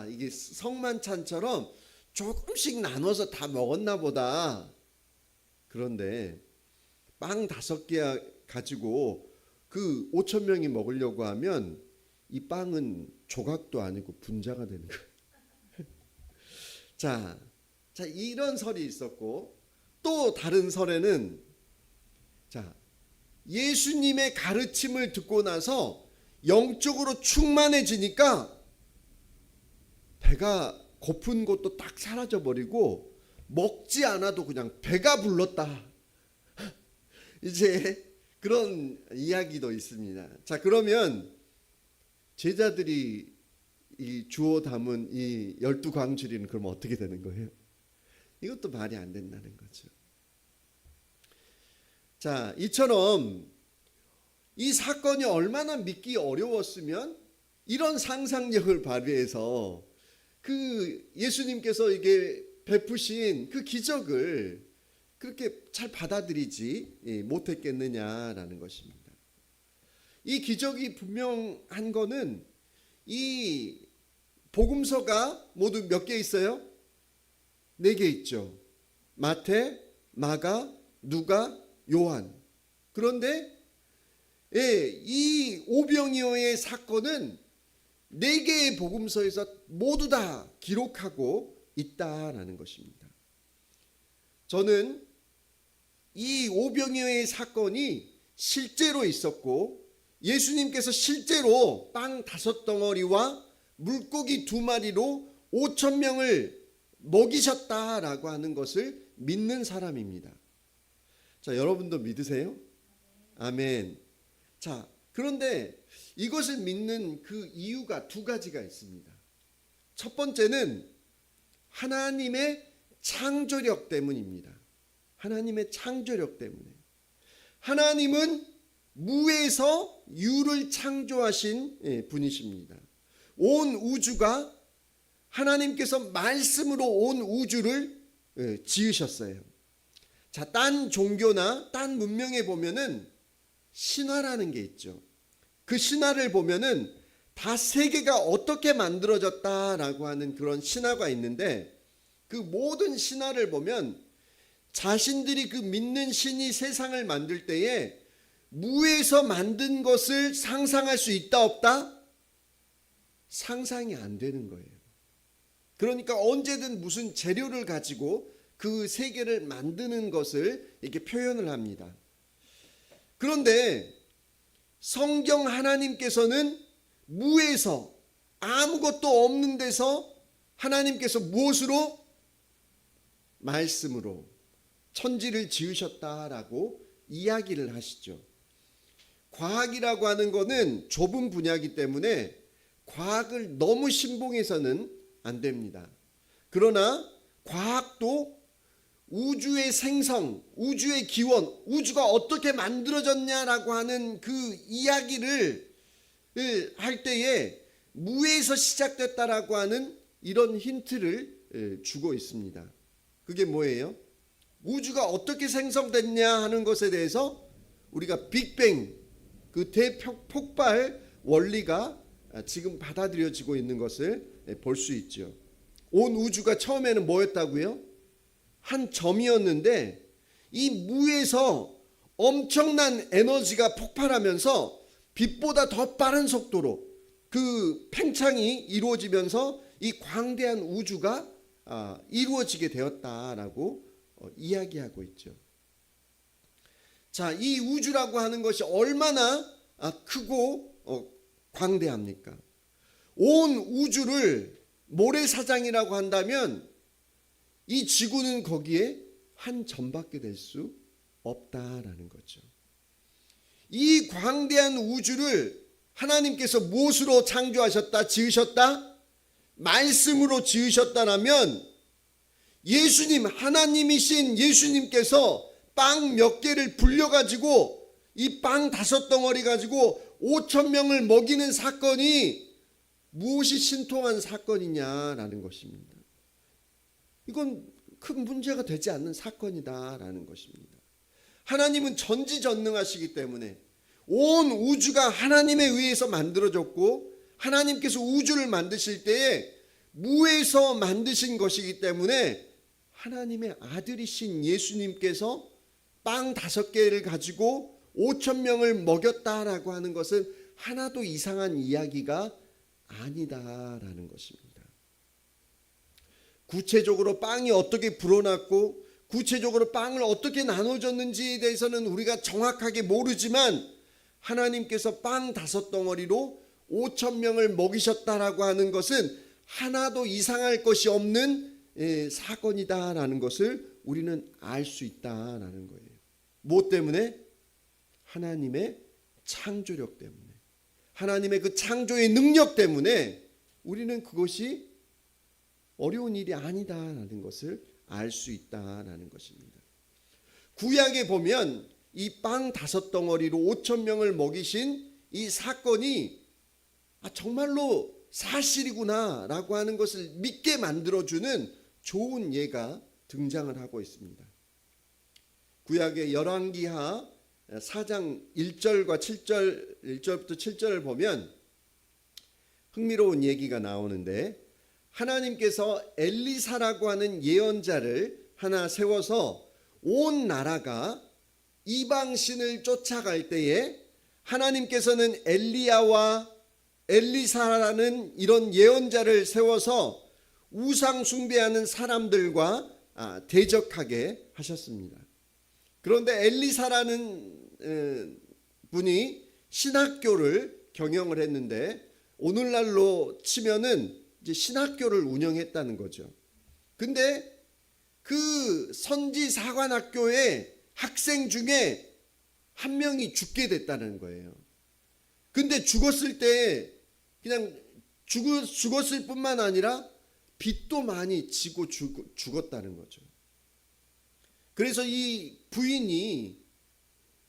이게 성만찬처럼 조금씩 나눠서 다 먹었나 보다. 그런데 빵 5개 가지고 그 5천 명이 먹으려고 하면 이 빵은 조각도 아니고 분자가 되는 거예요. 자, 이런 설이 있었고, 또 다른 설에는 예수님의 가르침을 듣고 나서 영적으로 충만해지니까 배가 고픈 것도 딱 사라져 버리고 먹지 않아도 그냥 배가 불렀다. 이제 그런 이야기도 있습니다. 자, 그러면 제자들이 이 주워 담은 이 12광주리는 그럼 어떻게 되는 거예요? 이것도 말이 안 된다는 거죠. 자, 이처럼 이 사건이 얼마나 믿기 어려웠으면 이런 상상력을 발휘해서 그 예수님께서 이게 베푸신 그 기적을 그렇게 잘 받아들이지 못했겠느냐라는 것입니다. 이 기적이 분명한 거는 이 복음서가 모두 몇 개 있어요? 4개 있죠. 마태, 마가, 누가, 요한. 그런데 이 오병이어의 사건은 4개의 복음서에서 모두 다 기록하고 있다라는 것입니다. 저는 이 오병이어의 사건이 실제로 있었고 예수님께서 실제로 빵 5덩어리와 물고기 2마리로 5천 명을 먹이셨다라고 하는 것을 믿는 사람입니다. 자, 여러분도 믿으세요? 아멘. 자, 그런데 이것을 믿는 그 이유가 2가지가 있습니다. 첫 번째는 하나님의 창조력 때문입니다. 하나님의 창조력 때문에. 하나님은 무에서 유를 창조하신 분이십니다. 온 우주가 하나님께서 말씀으로 온 우주를 지으셨어요. 자, 딴 종교나 딴 문명에 보면은 신화라는 게 있죠. 그 신화를 보면은 다 세계가 어떻게 만들어졌다라고 하는 그런 신화가 있는데 그 모든 신화를 보면 자신들이 그 믿는 신이 세상을 만들 때에 무에서 만든 것을 상상할 수 있다 없다? 상상이 안 되는 거예요. 그러니까 언제든 무슨 재료를 가지고 그 세계를 만드는 것을 이렇게 표현을 합니다. 그런데 성경 하나님께서는 무에서 아무것도 없는 데서 하나님께서 무엇으로? 말씀으로 천지를 지으셨다라고 이야기를 하시죠. 과학이라고 하는 것은 좁은 분야이기 때문에 과학을 너무 신봉해서는 안 됩니다. 그러나 과학도 우주의 생성, 우주의 기원, 우주가 어떻게 만들어졌냐라고 하는 그 이야기를 할 때에 무에서 시작됐다라고 하는 이런 힌트를 주고 있습니다. 그게 뭐예요? 우주가 어떻게 생성됐냐 하는 것에 대해서 우리가 빅뱅, 그 대폭발 원리가 지금 받아들여지고 있는 것을 볼 수 있죠. 온 우주가 처음에는 뭐였다고요? 한 점이었는데 이 무에서 엄청난 에너지가 폭발하면서 빛보다 더 빠른 속도로 그 팽창이 이루어지면서 이 광대한 우주가 이루어지게 되었다라고 이야기하고 있죠. 자, 이 우주라고 하는 것이 얼마나 크고 광대합니까? 온 우주를 모래사장이라고 한다면 이 지구는 거기에 한 점밖에 될 수 없다라는 거죠. 이 광대한 우주를 하나님께서 무엇으로 창조하셨다, 지으셨다? 말씀으로 지으셨다라면 예수님, 하나님이신 예수님께서 빵 몇 개를 불려가지고 이 빵 5덩어리 가지고 5천 명을 먹이는 사건이 무엇이 신통한 사건이냐라는 것입니다. 이건 큰 문제가 되지 않는 사건이다라는 것입니다. 하나님은 전지전능하시기 때문에 온 우주가 하나님에 의해서 만들어졌고 하나님께서 우주를 만드실 때에 무에서 만드신 것이기 때문에 하나님의 아들이신 예수님께서 빵 5개를 가지고 5,000명을 먹였다라고 하는 것은 하나도 이상한 이야기가 아니다라는 것입니다. 구체적으로 빵이 어떻게 불어났고 구체적으로 빵을 어떻게 나눠줬는지에 대해서는 우리가 정확하게 모르지만 하나님께서 빵 5덩어리로 5,000명을 먹이셨다라고 하는 것은 하나도 이상할 것이 없는 사건이다라는 것을 우리는 알 수 있다라는 거예요. 무엇 때문에? 하나님의 창조력 때문에, 하나님의 그 창조의 능력 때문에 우리는 그것이 어려운 일이 아니다라는 것을 알 수 있다라는 것입니다. 구약에 보면 이 빵 5덩어리로 5,000명을 먹이신 이 사건이 정말로 사실이구나라고 하는 것을 믿게 만들어주는 좋은 예가 등장을 하고 있습니다. 구약의 열왕기하 4장 1절과 7절, 1절부터 7절을 보면 흥미로운 얘기가 나오는데, 하나님께서 엘리사라고 하는 예언자를 하나 세워서 온 나라가 이방신을 쫓아갈 때에 하나님께서는 엘리야와 엘리사라는 이런 예언자를 세워서 우상 숭배하는 사람들과 대적하게 하셨습니다. 그런데 엘리사라는 분이 신학교를 경영을 했는데 오늘날로 치면은 이제 신학교를 운영했다는 거죠. 근데 그 선지 사관학교의 학생 중에 한 명이 죽게 됐다는 거예요. 근데 죽었을 때 그냥 죽었을 뿐만 아니라 빚도 많이 지고 죽었다는 거죠. 그래서 이 부인이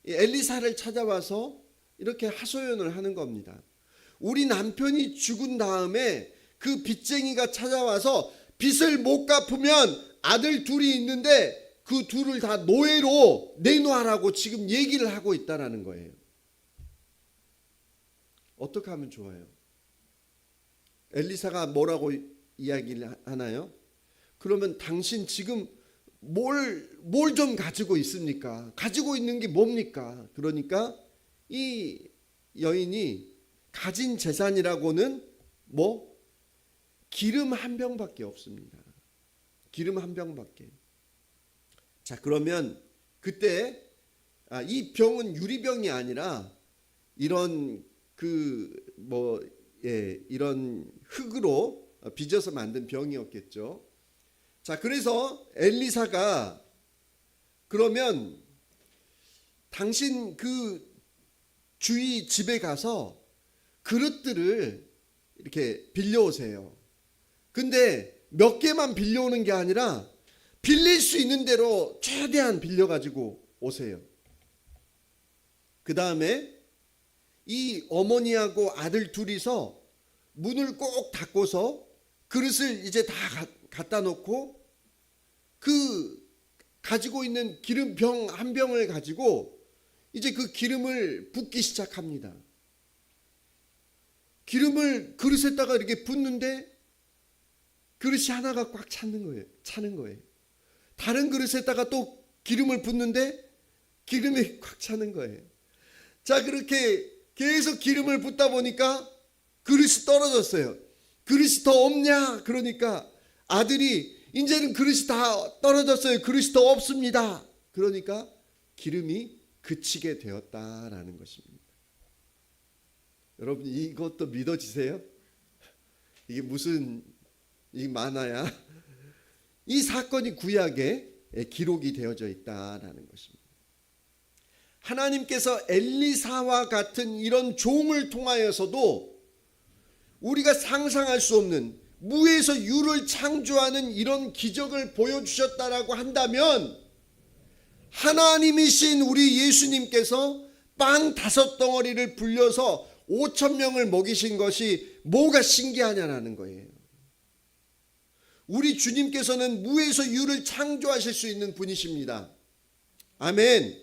엘리사를 찾아와서 이렇게 하소연을 하는 겁니다. 우리 남편이 죽은 다음에 그 빚쟁이가 찾아와서 빚을 못 갚으면 아들 둘이 있는데 그 둘을 다 노예로 내놓으라고 지금 얘기를 하고 있다는 거예요. 어떻게 하면 좋아요? 엘리사가 뭐라고 이야기를 하나요? 그러면 당신 지금 뭘 좀 가지고 있습니까? 가지고 있는 게 뭡니까? 그러니까 이 여인이 가진 재산이라고는 기름 한 병밖에 없습니다. 기름 한 병밖에. 자, 그러면 그때 이 병은 유리병이 아니라 이런 이런 흙으로 빚어서 만든 병이었겠죠. 자, 그래서 엘리사가 그러면 당신 그 주위 집에 가서 그릇들을 이렇게 빌려오세요. 근데 몇 개만 빌려오는 게 아니라 빌릴 수 있는 대로 최대한 빌려가지고 오세요. 그 다음에 이 어머니하고 아들 둘이서 문을 꼭 닫고서 그릇을 이제 다 갖다 놓고 그 가지고 있는 기름병 한 병을 가지고 이제 그 기름을 붓기 시작합니다. 기름을 그릇에다가 이렇게 붓는데 그릇이 하나가 꽉 차는 거예요. 다른 그릇에다가 또 기름을 붓는데 기름이 꽉 차는 거예요. 자, 그렇게 계속 기름을 붓다 보니까 그릇이 떨어졌어요. 그릇이 더 없냐? 그러니까 아들이 이제는 그릇이 다 떨어졌어요. 그릇이 더 없습니다. 그러니까 기름이 그치게 되었다라는 것입니다. 여러분, 이것도 믿어지세요? 이게 무슨 이 만화야? 이 사건이 구약에 기록이 되어져 있다라는 것입니다. 하나님께서 엘리사와 같은 이런 종을 통하여서도 우리가 상상할 수 없는 무에서 유를 창조하는 이런 기적을 보여주셨다라고 한다면 하나님이신 우리 예수님께서 빵 5덩어리를 불려서 5천 명을 먹이신 것이 뭐가 신기하냐라는 거예요. 우리 주님께서는 무에서 유를 창조하실 수 있는 분이십니다. 아멘.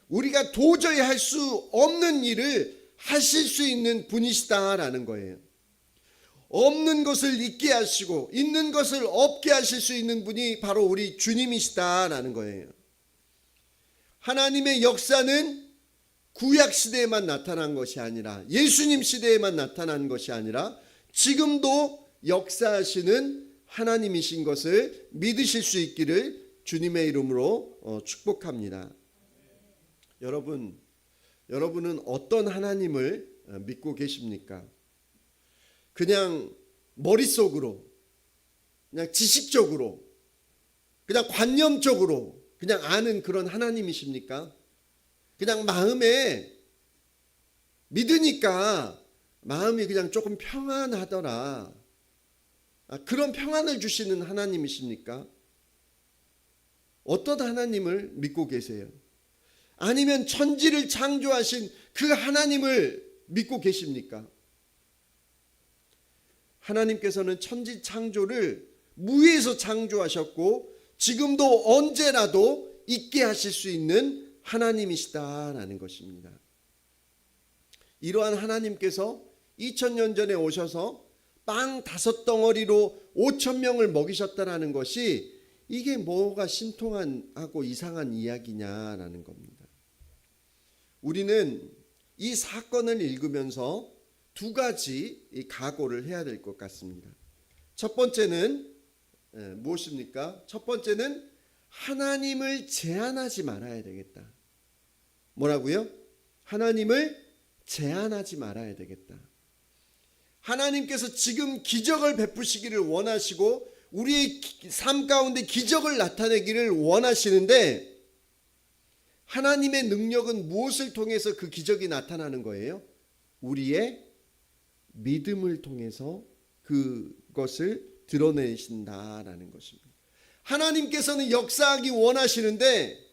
우리가 도저히 할 수 없는 일을 하실 수 있는 분이시다라는 거예요. 없는 것을 있게 하시고 있는 것을 없게 하실 수 있는 분이 바로 우리 주님이시다라는 거예요. 하나님의 역사는 구약 시대에만 나타난 것이 아니라, 예수님 시대에만 나타난 것이 아니라 지금도 역사하시는 하나님이신 것을 믿으실 수 있기를 주님의 이름으로 축복합니다. 여러분은 어떤 하나님을 믿고 계십니까? 그냥 머릿속으로, 그냥 지식적으로, 그냥 관념적으로 그냥 아는 그런 하나님이십니까? 그냥 마음에 믿으니까 마음이 그냥 조금 평안하더라, 그런 평안을 주시는 하나님이십니까? 어떤 하나님을 믿고 계세요? 아니면 천지를 창조하신 그 하나님을 믿고 계십니까? 하나님께서는 천지 창조를 무에서 창조하셨고 지금도 언제라도 있게 하실 수 있는 하나님이시다라는 것입니다. 이러한 하나님께서 2000년 전에 오셔서 빵 5덩어리로 5,000명을 먹이셨다라는 것이 이게 뭐가 신통하고 이상한 이야기냐라는 겁니다. 우리는 이 사건을 읽으면서 두 가지 각오를 해야 될 것 같습니다. 첫 번째는 무엇입니까? 첫 번째는 하나님을 제한하지 말아야 되겠다. 뭐라고요? 하나님을 제한하지 말아야 되겠다. 하나님께서 지금 기적을 베푸시기를 원하시고 우리의 삶 가운데 기적을 나타내기를 원하시는데, 하나님의 능력은 무엇을 통해서 그 기적이 나타나는 거예요? 우리의 믿음을 통해서 그것을 드러내신다라는 것입니다. 하나님께서는 역사하기 원하시는데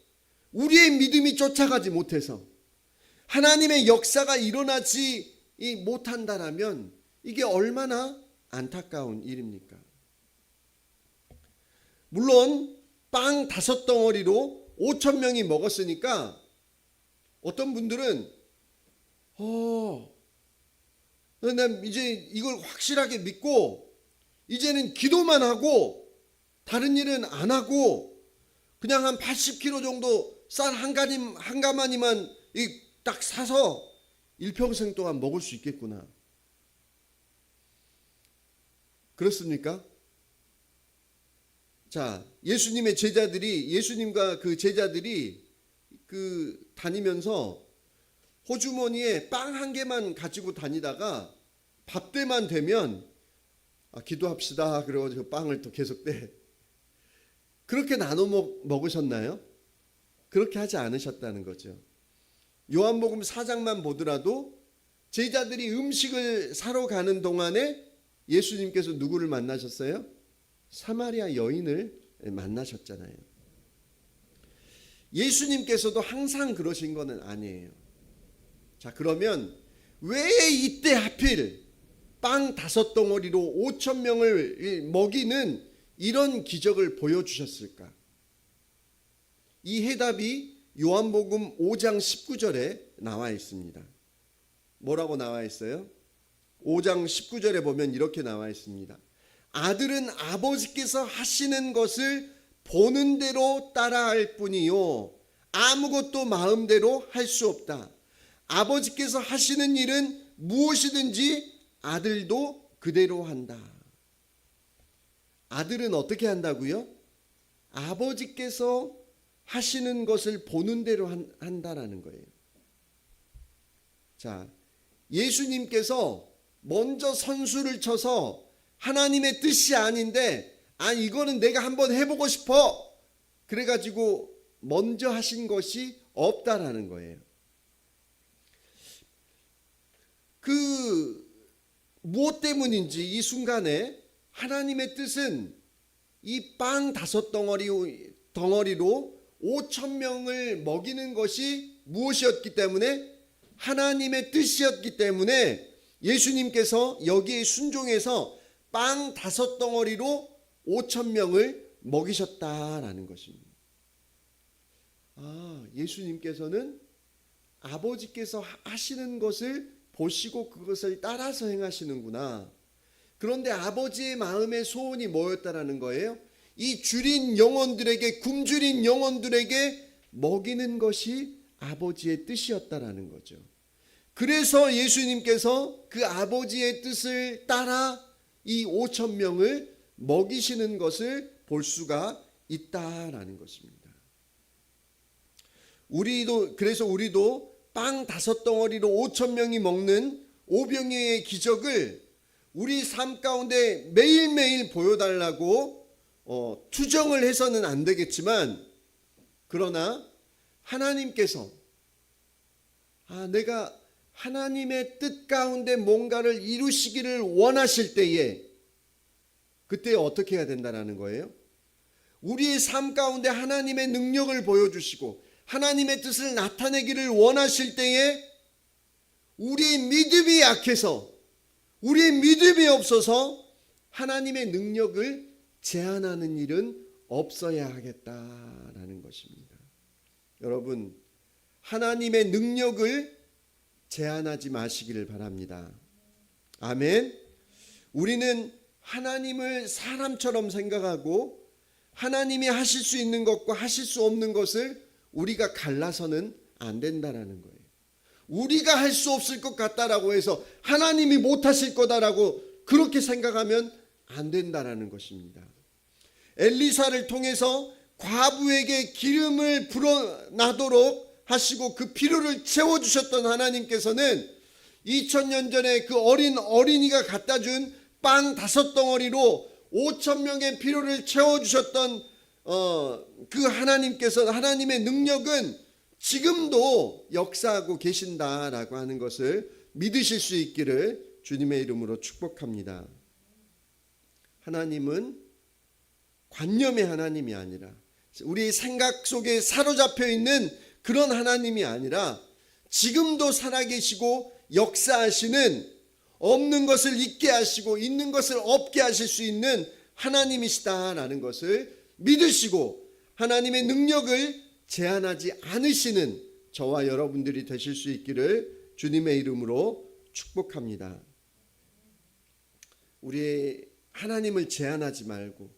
우리의 믿음이 쫓아가지 못해서 하나님의 역사가 일어나지 못한다라면 이게 얼마나 안타까운 일입니까? 물론 빵 5덩어리로 5,000명이 먹었으니까 어떤 분들은 난 이제 이걸 확실하게 믿고 이제는 기도만 하고 다른 일은 안 하고 그냥 한 80kg 정도 쌀 한 가마니만 딱 사서 일평생 동안 먹을 수 있겠구나. 그렇습니까? 자, 예수님과 그 제자들이 다니면서 호주머니에 빵 한 개만 가지고 다니다가 밥 때만 되면 기도합시다. 그러고 그 빵을 또 계속 그렇게 나눠 먹으셨나요? 그렇게 하지 않으셨다는 거죠. 요한복음 4장만 보더라도 제자들이 음식을 사러 가는 동안에 예수님께서 누구를 만나셨어요? 사마리아 여인을 만나셨잖아요. 예수님께서도 항상 그러신 것은 아니에요. 자, 그러면 왜 이때 하필 빵 5덩어리로 5,000명을 먹이는 이런 기적을 보여주셨을까? 이 해답이 요한복음 5장 19절에 나와 있습니다. 뭐라고 나와 있어요? 5장 19절에 보면 이렇게 나와 있습니다. 아들은 아버지께서 하시는 것을 보는 대로 따라할 뿐이요 아무것도 마음대로 할 수 없다. 아버지께서 하시는 일은 무엇이든지 아들도 그대로 한다. 아들은 어떻게 한다고요? 아버지께서 하시는 것을 보는 대로 한다라는 거예요. 자, 예수님께서 먼저 선수를 쳐서 하나님의 뜻이 아닌데 이거는 내가 한번 해보고 싶어 그래가지고 먼저 하신 것이 없다라는 거예요. 무엇 때문인지 이 순간에 하나님의 뜻은 이 빵 5덩어리로 5,000명을 먹이는 것이 무엇이었기 때문에 하나님의 뜻이었기 때문에 예수님께서 여기에 순종해서 빵 5덩어리로 5,000명을 먹이셨다라는 것입니다. 예수님께서는 아버지께서 하시는 것을 보시고 그것을 따라서 행하시는구나. 그런데 아버지의 마음의 소원이 뭐였다라는 거예요? 이 줄인 영혼들에게, 굶주린 영혼들에게 먹이는 것이 아버지의 뜻이었다라는 거죠. 그래서 예수님께서 그 아버지의 뜻을 따라 이 5,000명을 먹이시는 것을 볼 수가 있다라는 것입니다. 그래서 우리도 빵 5덩어리로 5,000명이 먹는 오병이어의 기적을 우리 삶 가운데 매일매일 보여달라고 투정을 해서는 안 되겠지만, 그러나 하나님께서 내가 하나님의 뜻 가운데 뭔가를 이루시기를 원하실 때에 그때 어떻게 해야 된다는 거예요? 우리의 삶 가운데 하나님의 능력을 보여주시고 하나님의 뜻을 나타내기를 원하실 때에 우리의 믿음이 약해서, 우리의 믿음이 없어서 하나님의 능력을 제한하는 일은 없어야 하겠다라는 것입니다. 여러분, 하나님의 능력을 제한하지 마시기를 바랍니다. 아멘. 우리는 하나님을 사람처럼 생각하고 하나님이 하실 수 있는 것과 하실 수 없는 것을 우리가 갈라서는 안 된다라는 거예요. 우리가 할 수 없을 것 같다라고 해서 하나님이 못하실 거다라고 그렇게 생각하면 안 된다라는 것입니다. 엘리사를 통해서 과부에게 기름을 불어나도록 하시고 그 필요를 채워주셨던 하나님께서는 2000년 전에 그 어린이가 갖다 준 빵 5덩어리로 5,000명의 필요를 채워주셨던 그 하나님께서, 하나님의 능력은 지금도 역사하고 계신다라고 하는 것을 믿으실 수 있기를 주님의 이름으로 축복합니다. 하나님은 관념의 하나님이 아니라, 우리 생각 속에 사로잡혀 있는 그런 하나님이 아니라 지금도 살아계시고 역사하시는, 없는 것을 있게 하시고 있는 것을 없게 하실 수 있는 하나님이시다라는 것을 믿으시고 하나님의 능력을 제한하지 않으시는 저와 여러분들이 되실 수 있기를 주님의 이름으로 축복합니다. 우리의 하나님을 제한하지 말고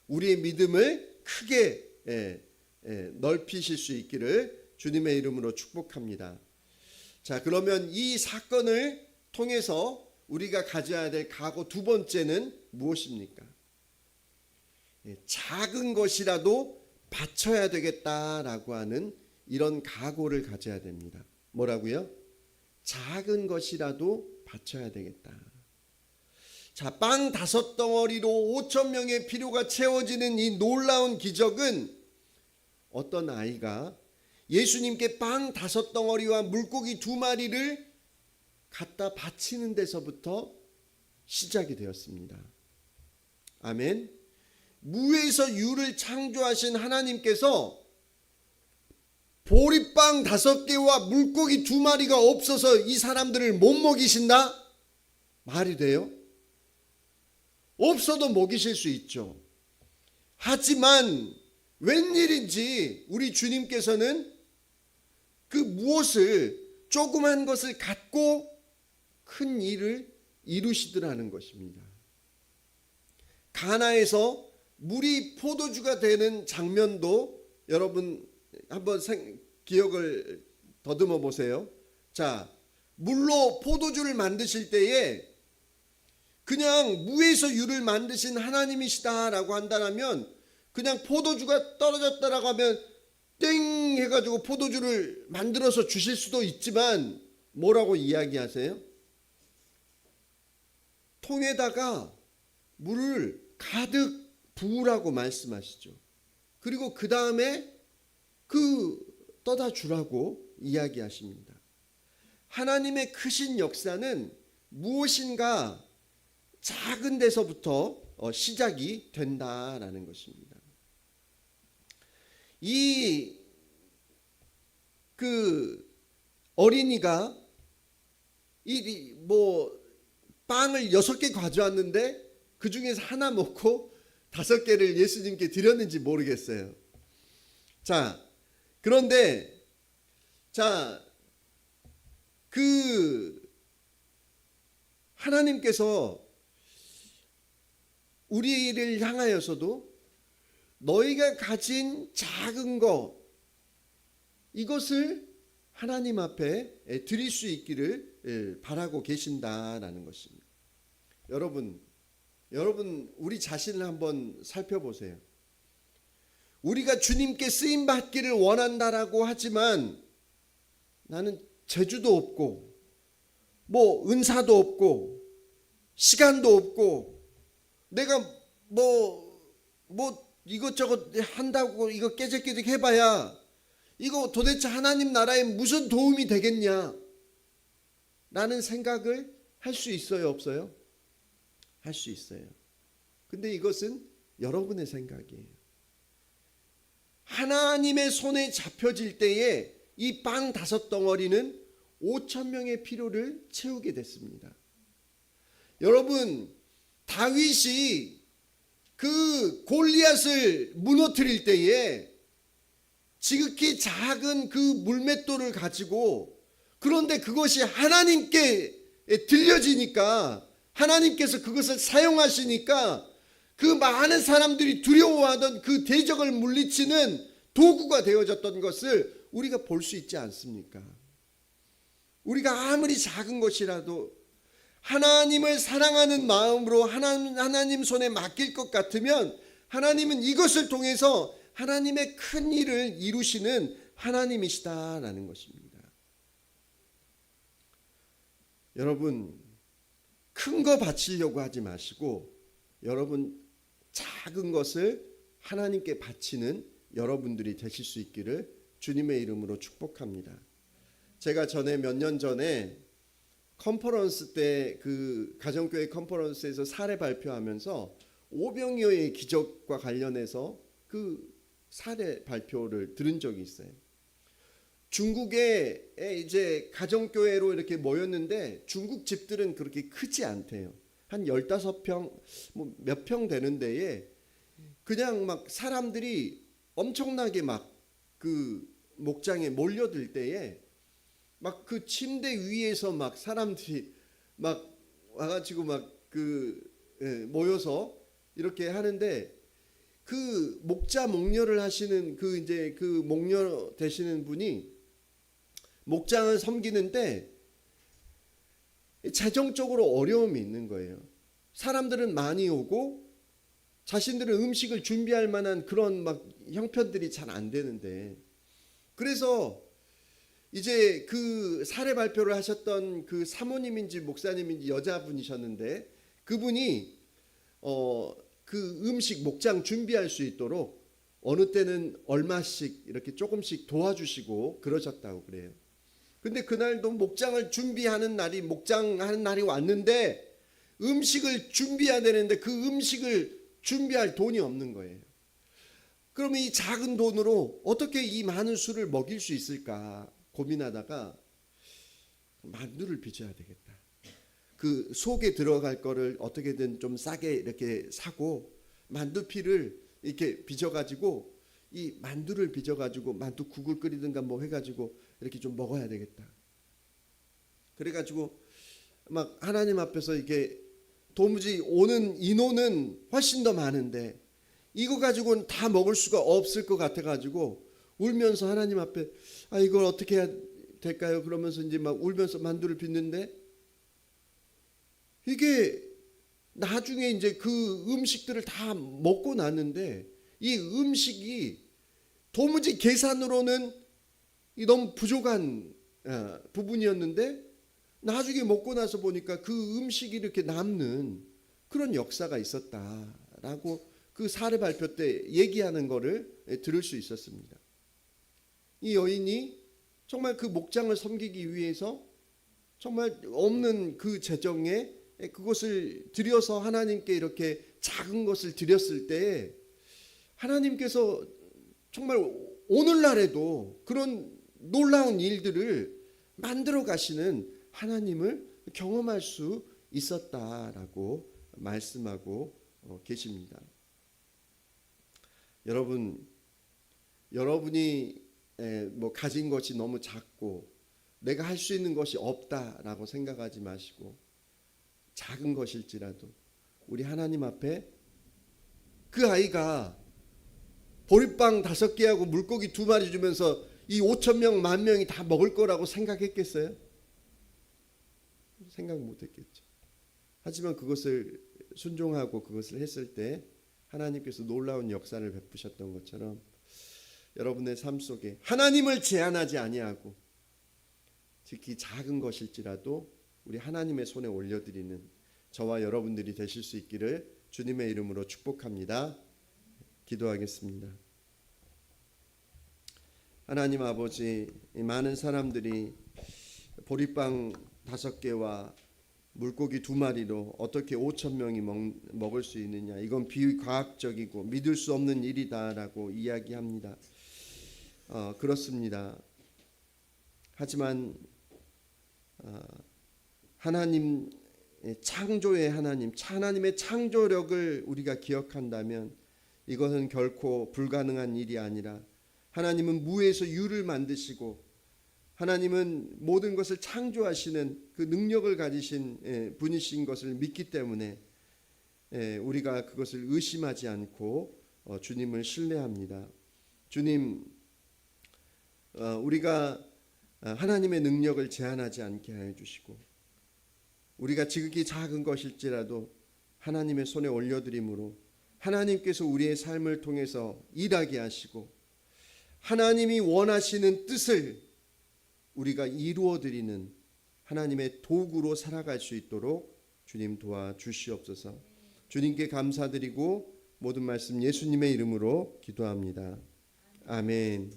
우리의 믿음을 크게 넓히실 수 있기를 주님의 이름으로 축복합니다. 자, 그러면 이 사건을 통해서 우리가 가져야 될 각오 두 번째는 무엇입니까? 작은 것이라도 바쳐야 되겠다라고 하는 이런 각오를 가져야 됩니다. 뭐라고요? 작은 것이라도 바쳐야 되겠다. 자, 빵 5덩어리로 5,000명의 필요가 채워지는 이 놀라운 기적은 어떤 아이가 예수님께 빵 5덩어리와 물고기 2마리를 갖다 바치는 데서부터 시작이 되었습니다. 아멘. 무에서 유를 창조하신 하나님께서 보리빵 5개와 물고기 2마리가 없어서 이 사람들을 못 먹이신다? 말이 돼요? 없어도 먹이실 수 있죠. 하지만 웬일인지 우리 주님께서는 그 무엇을, 조그만 것을 갖고 큰 일을 이루시더라는 것입니다. 가나에서 물이 포도주가 되는 장면도 여러분 한번 기억을 더듬어 보세요. 자, 물로 포도주를 만드실 때에 그냥 무에서 유를 만드신 하나님이시다라고 한다면 그냥 포도주가 떨어졌다라고 하면 땡 해가지고 포도주를 만들어서 주실 수도 있지만 뭐라고 이야기하세요? 통에다가 물을 가득 부으라고 말씀하시죠. 그리고 그 다음에 떠다 주라고 이야기하십니다. 하나님의 크신 역사는 무엇인가 작은 데서부터 시작이 된다라는 것입니다. 어린이가 뭐 빵을 6개 가져왔는데 그 중에서 하나 먹고 5개를 예수님께 드렸는지 모르겠어요. 자, 그런데 그 하나님께서 우리를 향하여서도 너희가 가진 작은 것, 이것을 하나님 앞에 드릴 수 있기를 바라고 계신다라는 것입니다. 여러분 우리 자신을 한번 살펴보세요. 우리가 주님께 쓰임 받기를 원한다라고 하지만 나는 재주도 없고 뭐 은사도 없고 시간도 없고 내가 뭐 이것저것 한다고 이거 깨작깨작 해봐야 이거 도대체 하나님 나라에 무슨 도움이 되겠냐 라는 생각을 할 수 있어요, 없어요? 할 수 있어요. 근데 이것은 여러분의 생각이에요. 하나님의 손에 잡혀질 때에 이 빵 5덩어리는 5,000명의 필요를 채우게 됐습니다. 여러분, 다윗이 그 골리앗을 무너뜨릴 때에 지극히 작은 그 물맷돌을 가지고, 그런데 그것이 하나님께 들려지니까 하나님께서 그것을 사용하시니까 그 많은 사람들이 두려워하던 그 대적을 물리치는 도구가 되어졌던 것을 우리가 볼 수 있지 않습니까? 우리가 아무리 작은 것이라도 하나님을 사랑하는 마음으로 하나님 손에 맡길 것 같으면 하나님은 이것을 통해서 하나님의 큰 일을 이루시는 하나님이시다라는 것입니다. 여러분, 큰 거 바치려고 하지 마시고 여러분 작은 것을 하나님께 바치는 여러분들이 되실 수 있기를 주님의 이름으로 축복합니다. 제가 몇 년 전에 컨퍼런스 때 그 가정교회 컨퍼런스에서 사례 발표하면서 오병이어의 기적과 관련해서 그 사례 발표를 들은 적이 있어요. 중국에 이제 가정교회로 이렇게 모였는데 중국 집들은 그렇게 크지 않대요. 한 15평 뭐 몇 평 되는 데에 그냥 막 사람들이 엄청나게 막 그 목장에 몰려들 때에 막 그 침대 위에서 막 사람들이 막 와가지고 막 모여서 이렇게 하는데 그 목자를 하시는 그 이제 그 목녀 되시는 분이 목장을 섬기는데 재정적으로 어려움이 있는 거예요. 사람들은 많이 오고 자신들은 음식을 준비할 만한 그런 막 형편들이 잘 안 되는데, 그래서 이제 그 사례 발표를 하셨던 그 사모님인지 목사님인지 여자분이셨는데 그분이 그 음식 목장 준비할 수 있도록 어느 때는 얼마씩 이렇게 조금씩 도와주시고 그러셨다고 그래요. 근데 그날도 목장을 준비하는 날이 목장하는 날이 왔는데 음식을 준비해야 되는데 그 음식을 준비할 돈이 없는 거예요. 그러면 이 작은 돈으로 어떻게 이 많은 수를 먹일 수 있을까 고민하다가 만두를 빚어야 되겠다. 그 속에 들어갈 거를 어떻게든 좀 싸게 이렇게 사고 만두피를 이렇게 빚어가지고 이 만두를 빚어가지고 만두국을 끓이든가 뭐 해가지고 이렇게 좀 먹어야 되겠다. 그래가지고 막 하나님 앞에서 이게 도무지 오는 인원은 훨씬 더 많은데 이거 가지고는 다 먹을 수가 없을 것 같아가지고 울면서 하나님 앞에 이걸 어떻게 해야 될까요? 그러면서 이제 막 울면서 만두를 빚는데 이게 나중에 이제 그 음식들을 다 먹고 났는데 이 음식이 도무지 계산으로는 너무 부족한 부분이었는데 나중에 먹고 나서 보니까 그 음식이 이렇게 남는 그런 역사가 있었다라고 그 사례 발표 때 얘기하는 거를 들을 수 있었습니다. 이 여인이 정말 그 목장을 섬기기 위해서 정말 없는 그 재정에 그것을 드려서 하나님께 이렇게 작은 것을 드렸을 때 하나님께서 정말 오늘날에도 그런 놀라운 일들을 만들어 가시는 하나님을 경험할 수 있었다라고 말씀하고 계십니다. 여러분이 뭐 가진 것이 너무 작고 내가 할 수 있는 것이 없다라고 생각하지 마시고, 작은 것일지라도 우리 하나님 앞에 그 아이가 보리빵 5개하고 물고기 2마리 주면서 이 5,000명 10,000명이 다 먹을 거라고 생각했겠어요? 생각 못했겠죠. 하지만 그것을 순종하고 그것을 했을 때 하나님께서 놀라운 역사를 베푸셨던 것처럼 여러분의 삶 속에 하나님을 제한하지 아니하고 특히 작은 것일지라도 우리 하나님의 손에 올려드리는 저와 여러분들이 되실 수 있기를 주님의 이름으로 축복합니다. 기도하겠습니다. 하나님 아버지, 많은 사람들이 보리빵 5개와 물고기 2마리로 어떻게 5,000명이 먹을 수 있느냐, 이건 비과학적이고 믿을 수 없는 일이다라고 이야기합니다. 그렇습니다. 하지만 하나님 창조의 하나님의 창조력을 우리가 기억한다면 이것은 결코 불가능한 일이 아니라 하나님은 무에서 유를 만드시고 하나님은 모든 것을 창조하시는 그 능력을 가지신 분이신 것을 믿기 때문에 우리가 그것을 의심하지 않고 주님을 신뢰합니다. 주님, 우리가 하나님의 능력을 제한하지 않게 하여 주시고 우리가 지극히 작은 것일지라도 하나님의 손에 올려드림으로 하나님께서 우리의 삶을 통해서 일하게 하시고 하나님이 원하시는 뜻을 우리가 이루어드리는 하나님의 도구로 살아갈 수 있도록 주님 도와주시옵소서. 주님께 감사드리고 모든 말씀 예수님의 이름으로 기도합니다. 아멘.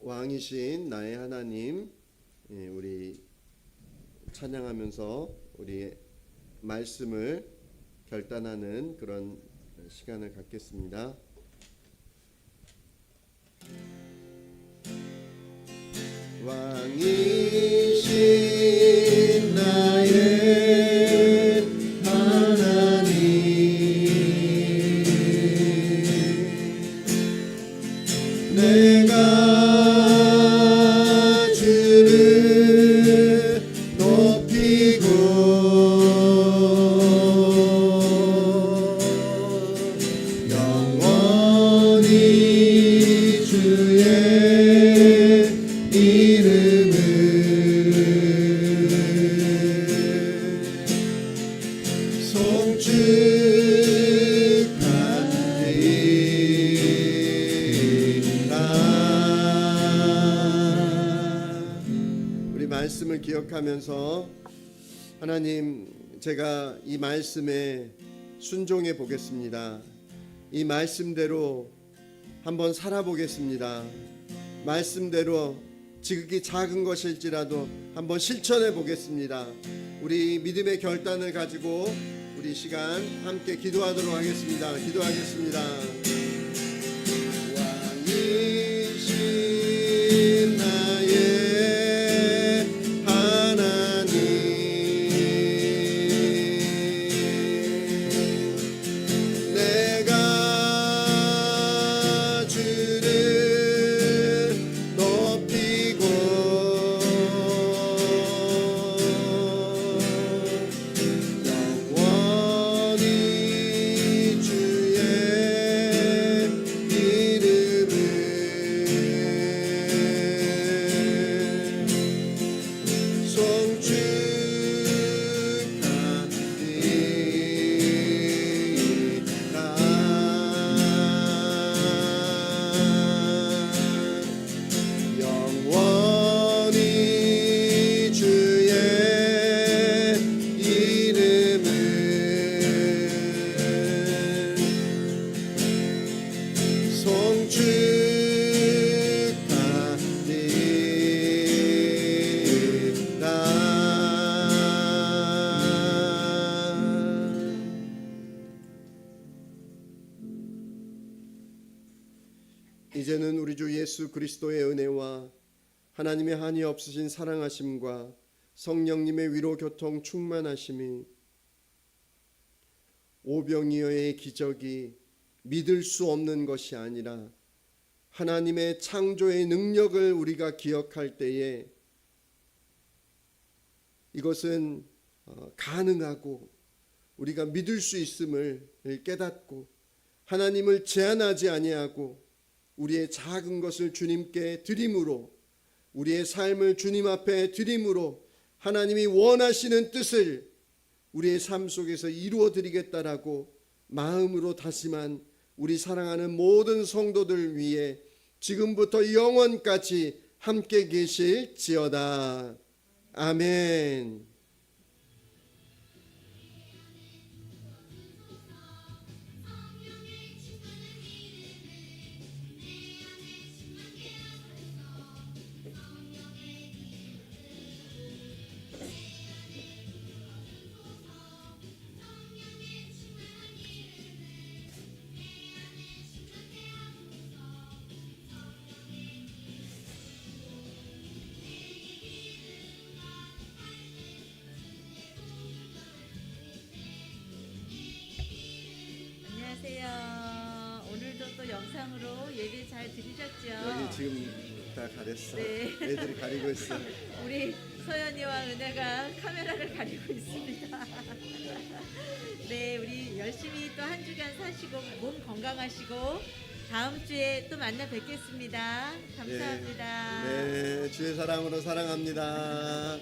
왕이신 나의 하나님, 우리 찬양하면서 우리 말씀을 결단하는 그런 시간을 갖겠습니다. 왕이신 나의 하나님, 내가 주를 높이고 영원히 주의 이름을 송축하리라. 우리 말씀을 기억하면서 하나님, 제가 이 말씀에 순종해 보겠습니다. 이 말씀대로 한번 살아보겠습니다. 말씀대로 지극히 작은 것일지라도 한번 실천해 보겠습니다. 우리 믿음의 결단을 가지고 우리 시간 함께 기도하도록 하겠습니다. 기도하겠습니다. 왕이신 나의 하나님, 내가 주를 높이고 영원히 주의 이름을 예수 그리스도의 은혜와 하나님의 한이 없으신 사랑하심과 성령님의 위로 교통 충만하심이 오병이어의 기적이 믿을 수 없는 것이 아니라 하나님의 창조의 능력을 우리가 기억할 때에 이것은 가능하고 우리가 믿을 수 있음을 깨닫고 하나님을 제한하지 아니하고 우리의 작은 것을 주님께 드림으로 우리의 삶을 주님 앞에 드림으로 하나님이 원하시는 뜻을 우리의 삶 속에서 이루어 드리겠다라고 마음으로 다짐한 우리 사랑하는 모든 성도들 위해 지금부터 영원까지 함께 계실지어다. 아멘. 안녕하세요. 오늘도 또 영상으로 예배 잘 들으셨죠? 여기 지금 다 가렸어. 네. 애들이 가리고 있어. 우리 소연이와 은혜가 카메라를 가리고 있습니다. 네, 우리 열심히 또 한 주간 사시고 몸 건강하시고 다음 주에 또 만나 뵙겠습니다. 감사합니다. 네, 주의 사랑으로 사랑합니다.